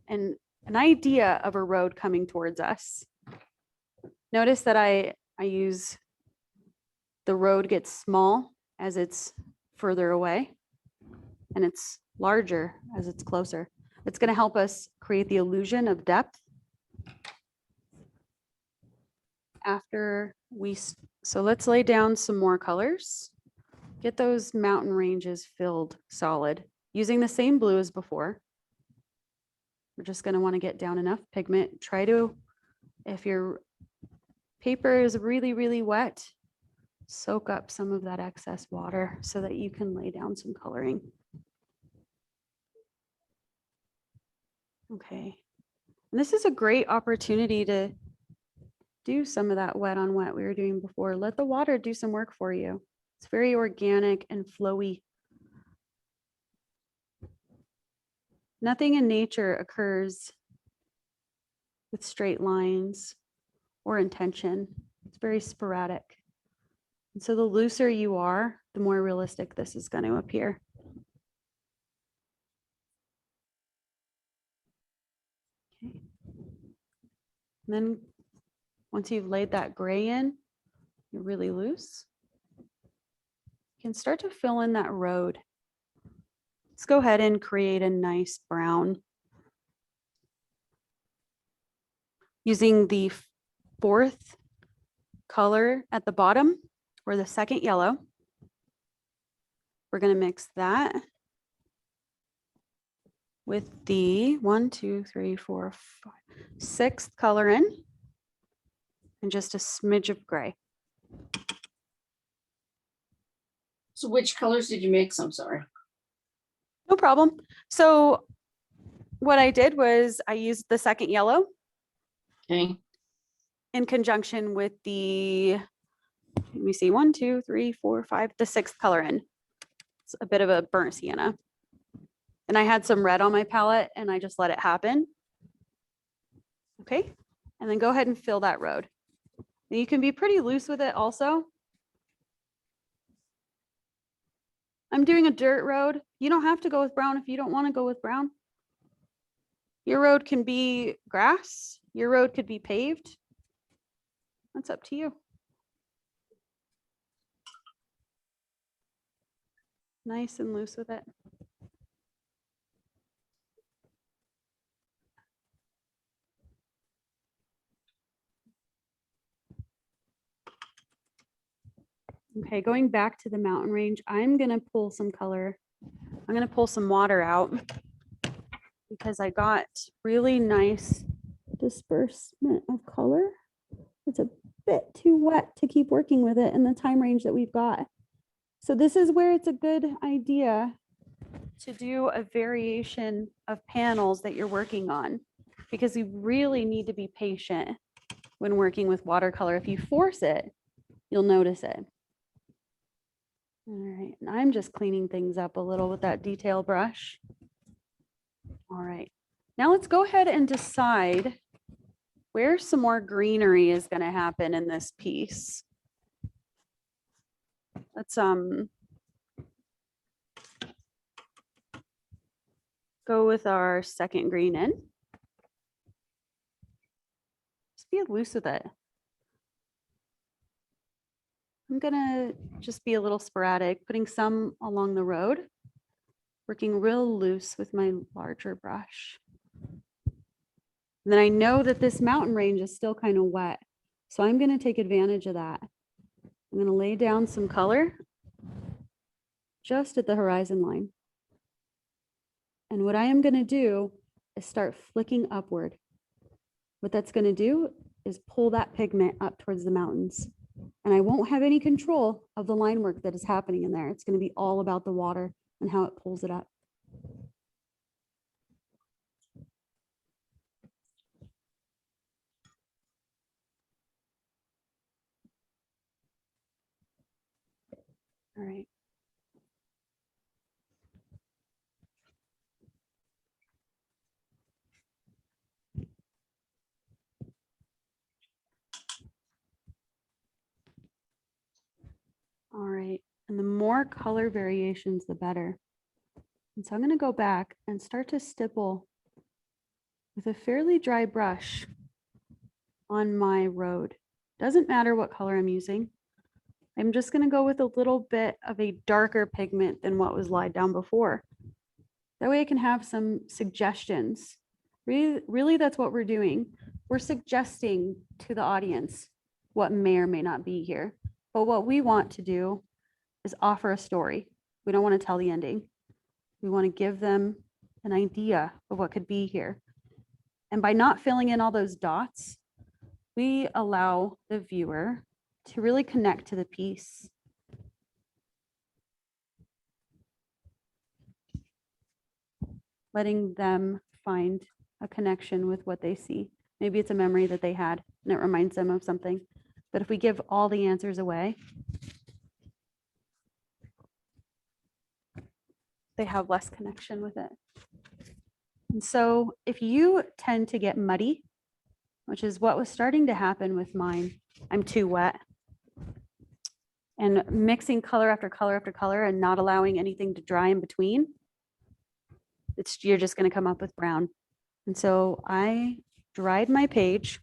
and an idea of a road coming towards us. Notice that I use the road gets small as it's further away, and it's larger as it's closer. It's going to help us create the illusion of depth. So let's lay down some more colors. Get those mountain ranges filled solid using the same blue as before. We're just going to want to get down enough pigment. Try to, if your paper is really, really wet, soak up some of that excess water so that you can lay down some coloring. Okay. And this is a great opportunity to do some of that wet on wet we were doing before. Let the water do some work for you. It's very organic and flowy. Nothing in nature occurs with straight lines or intention. It's very sporadic. And so the looser you are, the more realistic this is going to appear. Okay. And then once you've laid that gray in, you're really loose. You can start to fill in that road. Let's go ahead and create a nice brown. Using the fourth color at the bottom, or the second yellow, we're going to mix that with the 6th color in, and just a smidge of gray. So which colors did you mix? I'm sorry. No problem. So what I did was I used the second yellow. Okay. In conjunction with the, let me see, 1, 2, 3, 4, 5, the 6th color in. It's a bit of a burnt sienna. And I had some red on my palette and I just let it happen. Okay. And then go ahead and fill that road. And you can be pretty loose with it also. I'm doing a dirt road. You don't have to go with brown if you don't want to go with brown. Your road can be grass. Your road could be paved. That's up to you. Nice and loose with it. Okay, going back to the mountain range, I'm going to pull some color. I'm going to pull some water out because I got really nice disbursement of color. It's a bit too wet to keep working with it in the time range that we've got. So this is where it's a good idea to do a variation of panels that you're working on. because you really need to be patient when working with watercolor. If you force it, you'll notice it. All right, and I'm just cleaning things up a little with that detail brush. All right, now let's go ahead and decide where some more greenery is going to happen in this piece. Let's go with our second green in. Just be loose with it. I'm gonna just be a little sporadic, putting some along the road, working real loose with my larger brush. And then I know that this mountain range is still kind of wet, so I'm gonna take advantage of that. I'm gonna lay down some color just at the horizon line. And what I am gonna do is start flicking upward. What that's gonna do is pull that pigment up towards the mountains. And I won't have any control of the line work that is happening in there. It's gonna be all about the water and how it pulls it up. All right. All right, and the more color variations, the better. And so I'm going to go back and start to stipple with a fairly dry brush on my road. Doesn't matter what color I'm using. I'm just going to go with a little bit of a darker pigment than what was laid down before. That way I can have some suggestions. Really, that's what we're doing. We're suggesting to the audience what may or may not be here. But what we want to do is offer a story. We don't want to tell the ending. We want to give them an idea of what could be here. And by not filling in all those dots, we allow the viewer to really connect to the piece. Letting them find a connection with what they see. Maybe it's a memory that they had and it reminds them of something. But if we give all the answers away, they have less connection with it. And so if you tend to get muddy, which is what was starting to happen with mine, I'm too wet, and mixing color after color after color and not allowing anything to dry in between, you're just going to come up with brown. And so I dried my page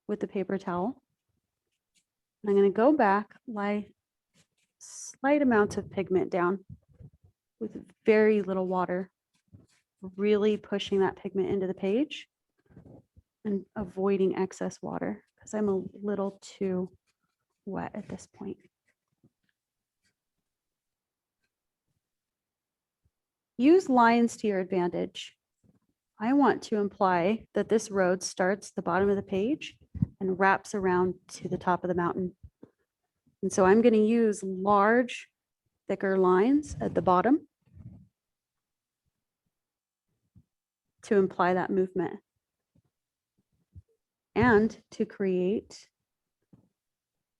with the paper towel. And I'm going to go back, lay slight amounts of pigment down with very little water, really pushing that pigment into the page and avoiding excess water because I'm a little too wet at this point. Use lines to your advantage. I want to imply that this road starts at the bottom of the page and wraps around to the top of the mountain. And so I'm going to use large, thicker lines at the bottom to imply that movement and to create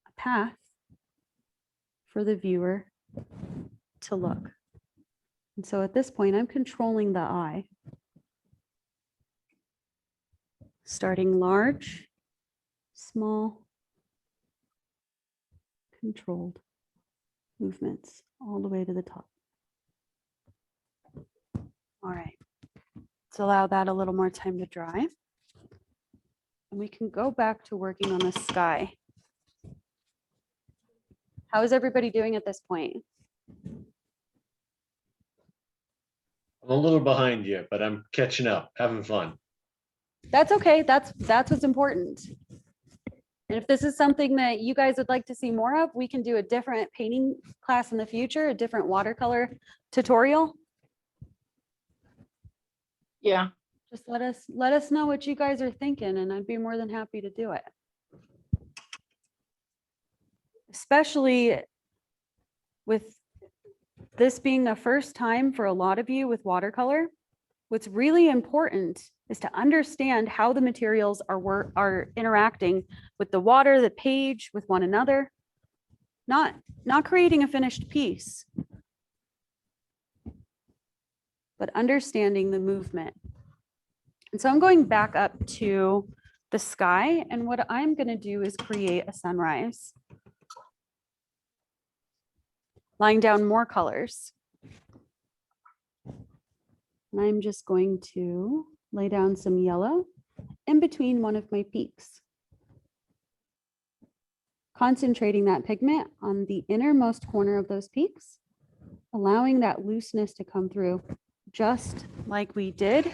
a path for the viewer to look. And so at this point, I'm controlling the eye. Starting large, small, controlled movements all the way to the top. All right, let's allow that a little more time to dry. And we can go back to working on the sky. How is everybody doing at this point? I'm a little behind you, but I'm catching up, having fun. That's okay. That's what's important. And if this is something that you guys would like to see more of, we can do a different painting class in the future, a different watercolor tutorial. Yeah. Just let us know what you guys are thinking, and I'd be more than happy to do it. Especially with this being the first time for a lot of you with watercolor, what's really important is to understand how the materials are interacting with the water, the page, with one another, not creating a finished piece, but understanding the movement. And so I'm going back up to the sky, and what I'm going to do is create a sunrise. Laying down more colors. And I'm just going to lay down some yellow in between one of my peaks. Concentrating that pigment on the innermost corner of those peaks, allowing that looseness to come through, just like we did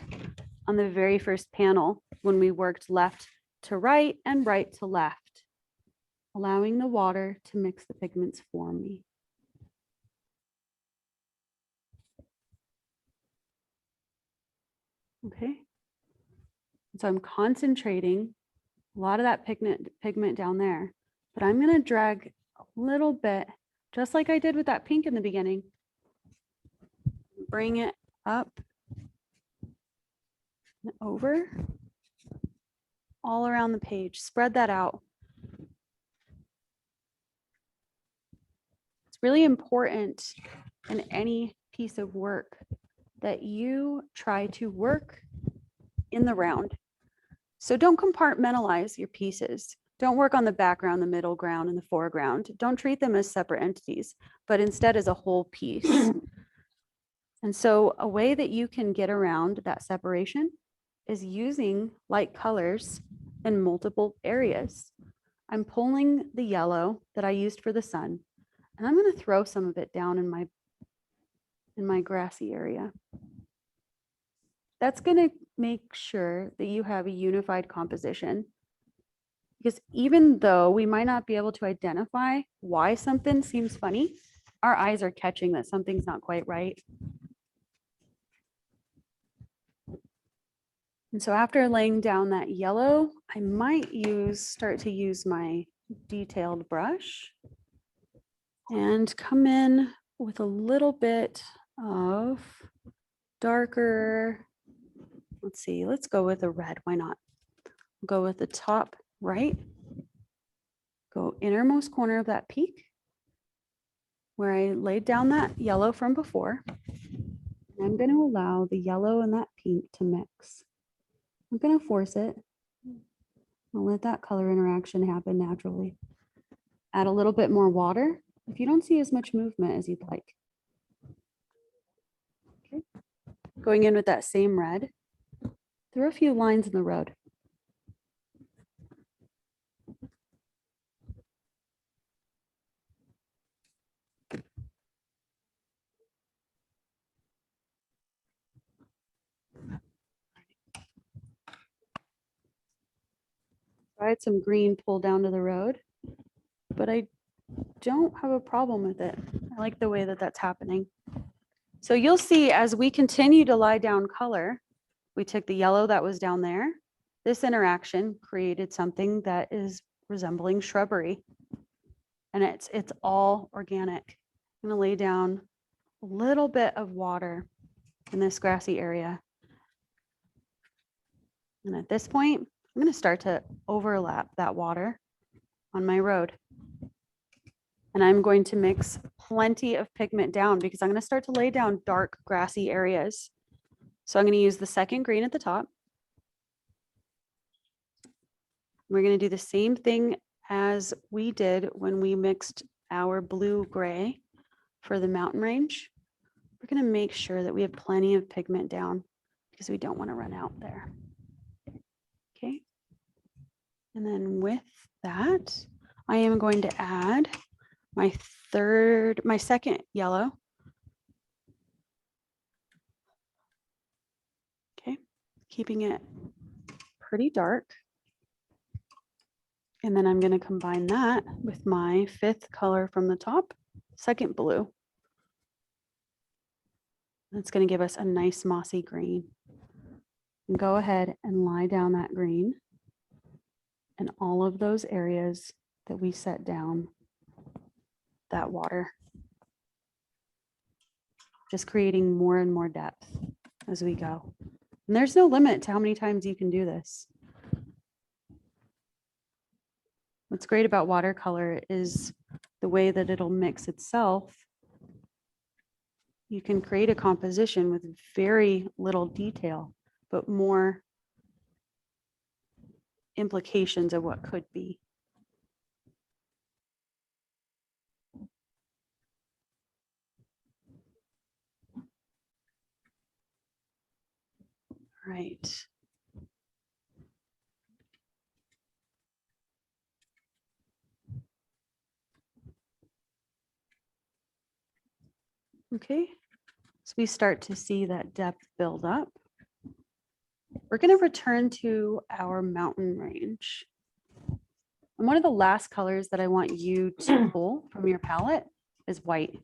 on the very first panel when we worked left to right and right to left, allowing the water to mix the pigments for me. Okay. So I'm concentrating a lot of that pigment down there, but I'm going to drag a little bit, just like I did with that pink in the beginning. Bring it up and over, all around the page. Spread that out. It's really important in any piece of work that you try to work in the round. So don't compartmentalize your pieces. Don't work on the background, the middle ground, and the foreground. Don't treat them as separate entities, but instead as a whole piece. And so a way that you can get around that separation is using light colors in multiple areas. I'm pulling the yellow that I used for the sun, and I'm going to throw some of it down in my grassy area. That's going to make sure that you have a unified composition. Because even though we might not be able to identify why something seems funny, our eyes are catching that something's not quite right. And so after laying down that yellow, I might start to use my detailed brush and come in with a little bit of darker, let's see, let's go with a red, why not? Go with the top right, go innermost corner of that peak where I laid down that yellow from before. I'm going to allow the yellow and that pink to mix. I'm going to force it. I'll let that color interaction happen naturally. Add a little bit more water if you don't see as much movement as you'd like. Okay. Going in with that same red, through a few lines in the road. I had some green pulled down to the road, but I don't have a problem with it. I like the way that that's happening. So you'll see as we continue to lie down color, we took the yellow that was down there. This interaction created something that is resembling shrubbery. And it's all organic. I'm gonna lay down a little bit of water in this grassy area. And at this point, I'm going to start to overlap that water on my road. And I'm going to mix plenty of pigment down because I'm going to start to lay down dark grassy areas. So I'm going to use the second green at the top. We're going to do the same thing as we did when we mixed our blue gray for the mountain range. We're going to make sure that we have plenty of pigment down because we don't want to run out there. Okay. And then with that, I am going to add my second yellow. Okay, keeping it pretty dark. And then I'm going to combine that with my fifth color from the top, second blue. That's going to give us a nice mossy green. And go ahead and lie down that green in all of those areas that we set down that water. Just creating more and more depth. as we go. And there's no limit to how many times you can do this. What's great about watercolor is the way that it'll mix itself. You can create a composition with very little detail, but more implications of what could be. Right. Okay, so we start to see that depth build up. We're going to return to our mountain range. And one of the last colors that I want you to pull from your palette is white.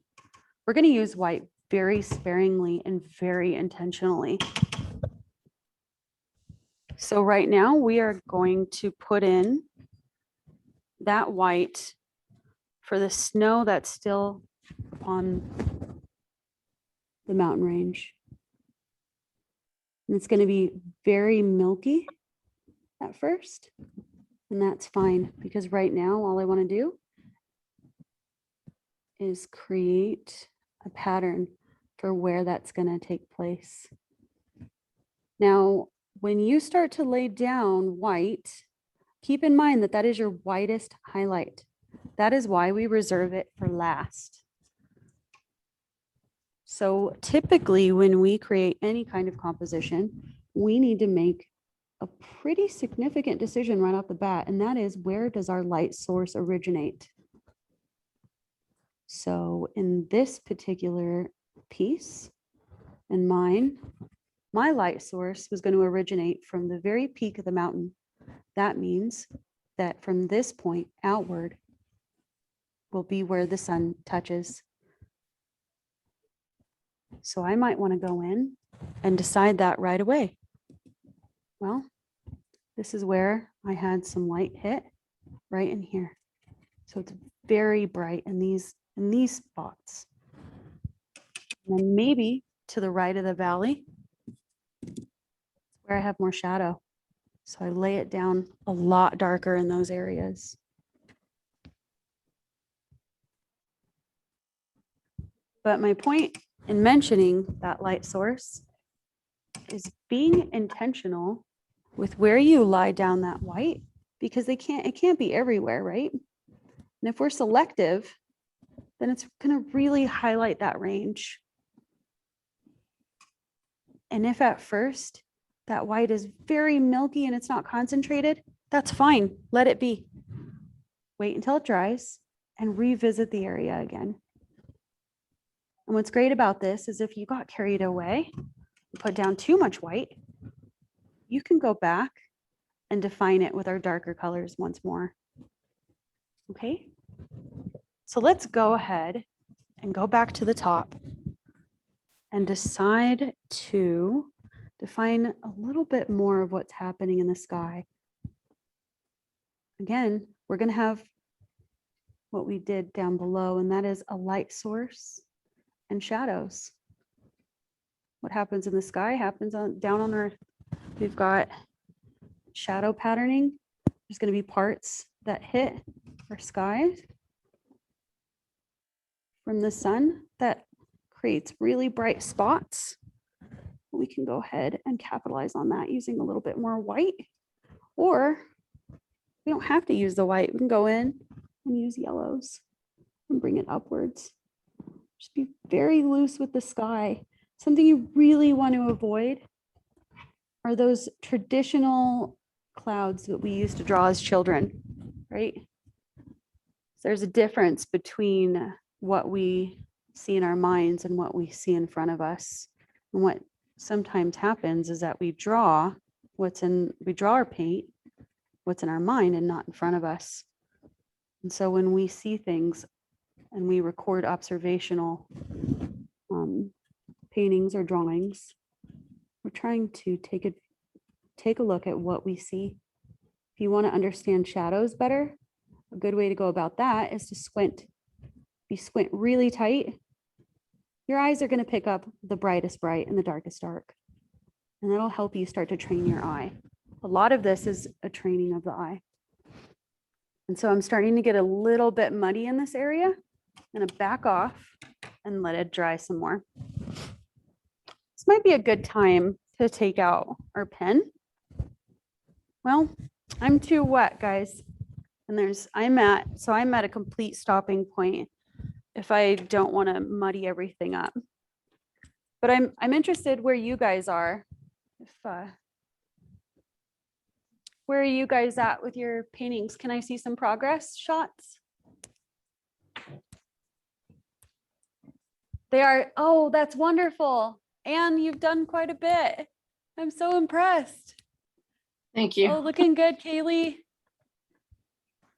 We're going to use white very sparingly and very intentionally. So right now we are going to put in that white for the snow that's still on the mountain range. And it's going to be very milky at first, and that's fine because right now all I want to do is create a pattern for where that's going to take place. Now, when you start to lay down white, keep in mind that that is your whitest highlight. That is why we reserve it for last. So typically when we create any kind of composition, we need to make a pretty significant decision right off the bat, and that is, where does our light source originate? So in this particular piece and mine, my light source was going to originate from the very peak of the mountain. That means that from this point outward will be where the sun touches. So I might want to go in and decide that right away. Well, this is where I had some light hit right in here. So it's very bright in these spots. And then maybe to the right of the valley where I have more shadow. So I lay it down a lot darker in those areas. But my point in mentioning that light source is being intentional with where you lie down that white, because it can't be everywhere, right? And if we're selective, then it's going to really highlight that range. And if at first that white is very milky and it's not concentrated, that's fine. Let it be. Wait until it dries and revisit the area again. And what's great about this is if you got carried away, put down too much white, you can go back and define it with our darker colors once more. Okay, so let's go ahead and go back to the top and decide to define a little bit more of what's happening in the sky. Again, we're going to have what we did down below, and that is a light source and shadows. What happens in the sky happens down on earth. We've got shadow patterning. There's going to be parts that hit our sky from the sun that creates really bright spots. We can go ahead and capitalize on that using a little bit more white, or we don't have to use the white. We can go in and use yellows and bring it upwards. Just be very loose with the sky. Something you really want to avoid are those traditional clouds that we used to draw as children, right? There's a difference between what we see in our minds and what we see in front of us. And what sometimes happens is that we draw our paint, what's in our mind and not in front of us. And so when we see things and we record observational paintings or drawings, we're trying to take a look at what we see. If you want to understand shadows better, a good way to go about that is to squint. If you squint really tight, your eyes are going to pick up the brightest bright and the darkest dark. and that'll help you start to train your eye. A lot of this is a training of the eye. And so I'm starting to get a little bit muddy in this area. I'm gonna back off and let it dry some more. This might be a good time to take out our pen. Well, I'm too wet, guys. And I'm at a complete stopping point if I don't want to muddy everything up. But I'm interested where you guys are. Where are you guys at with your paintings? Can I see some progress shots? They are, oh, that's wonderful. And you've done quite a bit. I'm so impressed. Thank you. Oh, looking good, Kaylee.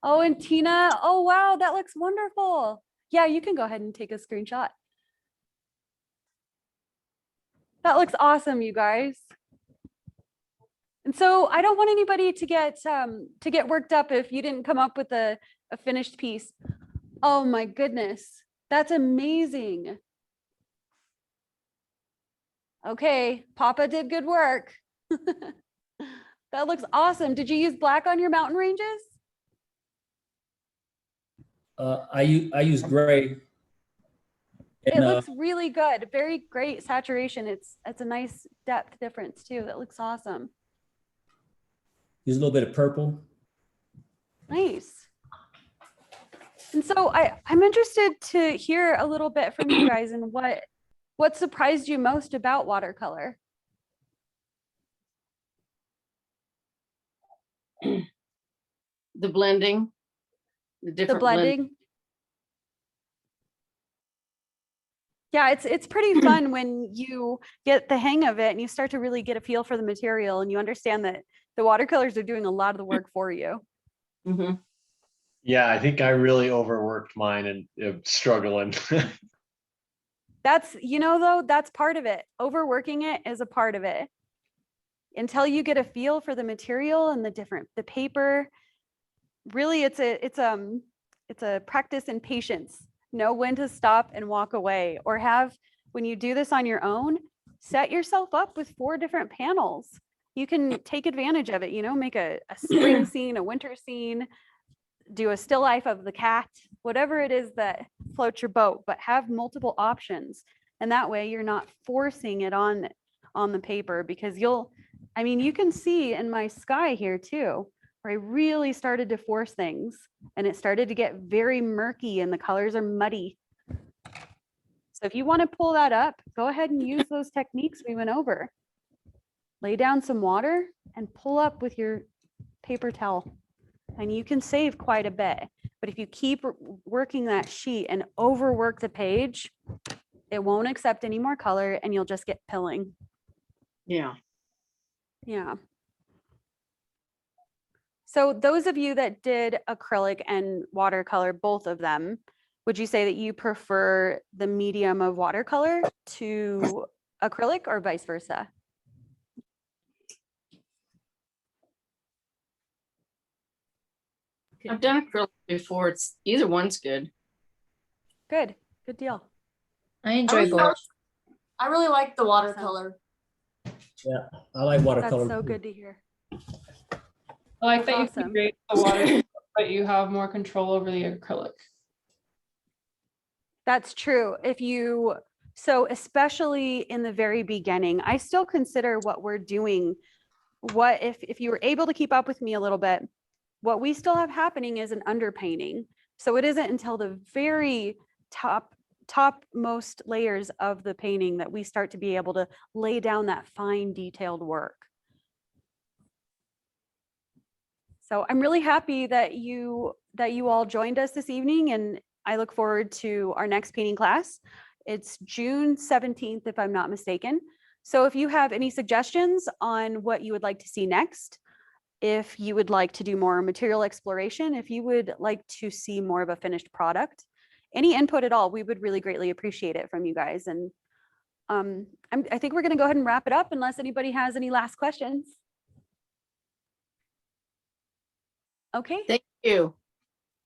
Oh, and Tina, oh, wow, that looks wonderful. Yeah, you can go ahead and take a screenshot. That looks awesome, you guys. And so I don't want anybody to get worked up if you didn't come up with a finished piece. Oh my goodness, that's amazing. Okay, Papa did good work. That looks awesome. Did you use black on your mountain ranges? I use gray. It And, looks really good. Very great saturation. It's a nice depth difference too. That looks awesome. use a little bit of purple. Nice. And so I'm interested to hear a little bit from you guys and what surprised you most about watercolor? The blending, the The different blending? Yeah, it's pretty fun when you get the hang of it and you start to really get a feel for the material and you understand that the watercolors are doing a lot of the work for you. Mm-hmm. Yeah, I think I really overworked mine and struggling. That's, though, that's part of it. Overworking it is a part of it. Until you get a feel for the material and the paper, really it's a practice in patience. Know when to stop and walk away, or when you do this on your own, set yourself up with 4 different panels. You can take advantage of it, make a spring scene, a winter scene, do a still life of the cat, whatever it is that floats your boat, but have multiple options. And that way you're not forcing it on the paper, because you can see in my sky here too, where I really started to force things and it started to get very murky and the colors are muddy. So if you want to pull that up, go ahead and use those techniques we went over. Lay down some water and pull up with your paper towel. And you can save quite a bit. But if you keep working that sheet and overwork the page, it won't accept any more color and you'll just get pilling. Yeah. Yeah. So those of you that did acrylic and watercolor, both of them, would you say that you prefer the medium of watercolor to acrylic or vice versa? I've done acrylic before. It's either one's good. Good deal. I enjoy both. I really like the watercolor. Yeah, I like watercolor. That's so too. good to hear. I like that Awesome. you can create the water, but you have more control over the acrylic. That's true. So especially in the very beginning, I still consider what we're doing, if you were able to keep up with me a little bit, what we still have happening is an underpainting. So it isn't until the very topmost layers of the painting that we start to be able to lay down that fine detailed work. So I'm really happy that you all joined us this evening, and I look forward to our next painting class. It's June 17th, if I'm not mistaken. So if you have any suggestions on what you would like to see next, if you would like to do more material exploration, if you would like to see more of a finished product, any input at all, we would really greatly appreciate it from you guys. And I think we're going to go ahead and wrap it up unless anybody has any last questions. Okay. Thank you.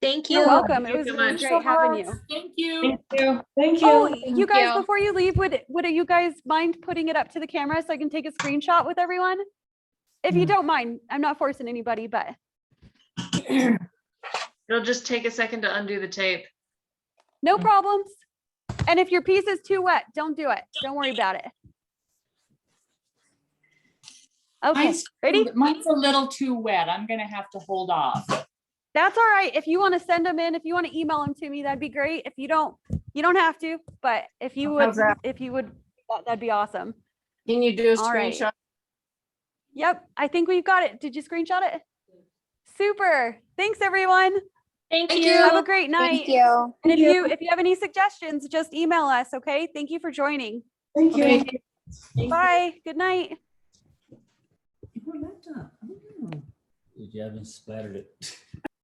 Thank You're you. welcome. It you was so really much. great having you. Thank you. Thank you. Thank Oh, you. you guys, you. before you leave, would you guys mind putting it up to the camera so I can take a screenshot with everyone? If you don't mind, I'm not forcing anybody, but It'll just take a second to undo the tape. no problems. And if your piece is too wet, don't do it. Don't worry about it. Okay, ready? Mine's a little too wet. I'm gonna have to hold off. That's all right. If you want to send them in, if you want to email them to me, that'd be great. If you don't have to, but if you would, How's that? that'd be awesome. Can you do a All right. screenshot? Yep, I think we've got it. Did you screenshot it? Super. Thanks, everyone. Thank Thank you. Have a great night. you. And if you have any suggestions, just email us. Okay. Thank you for joining. Thank you. Okay. Bye. Good night. You haven't splattered it.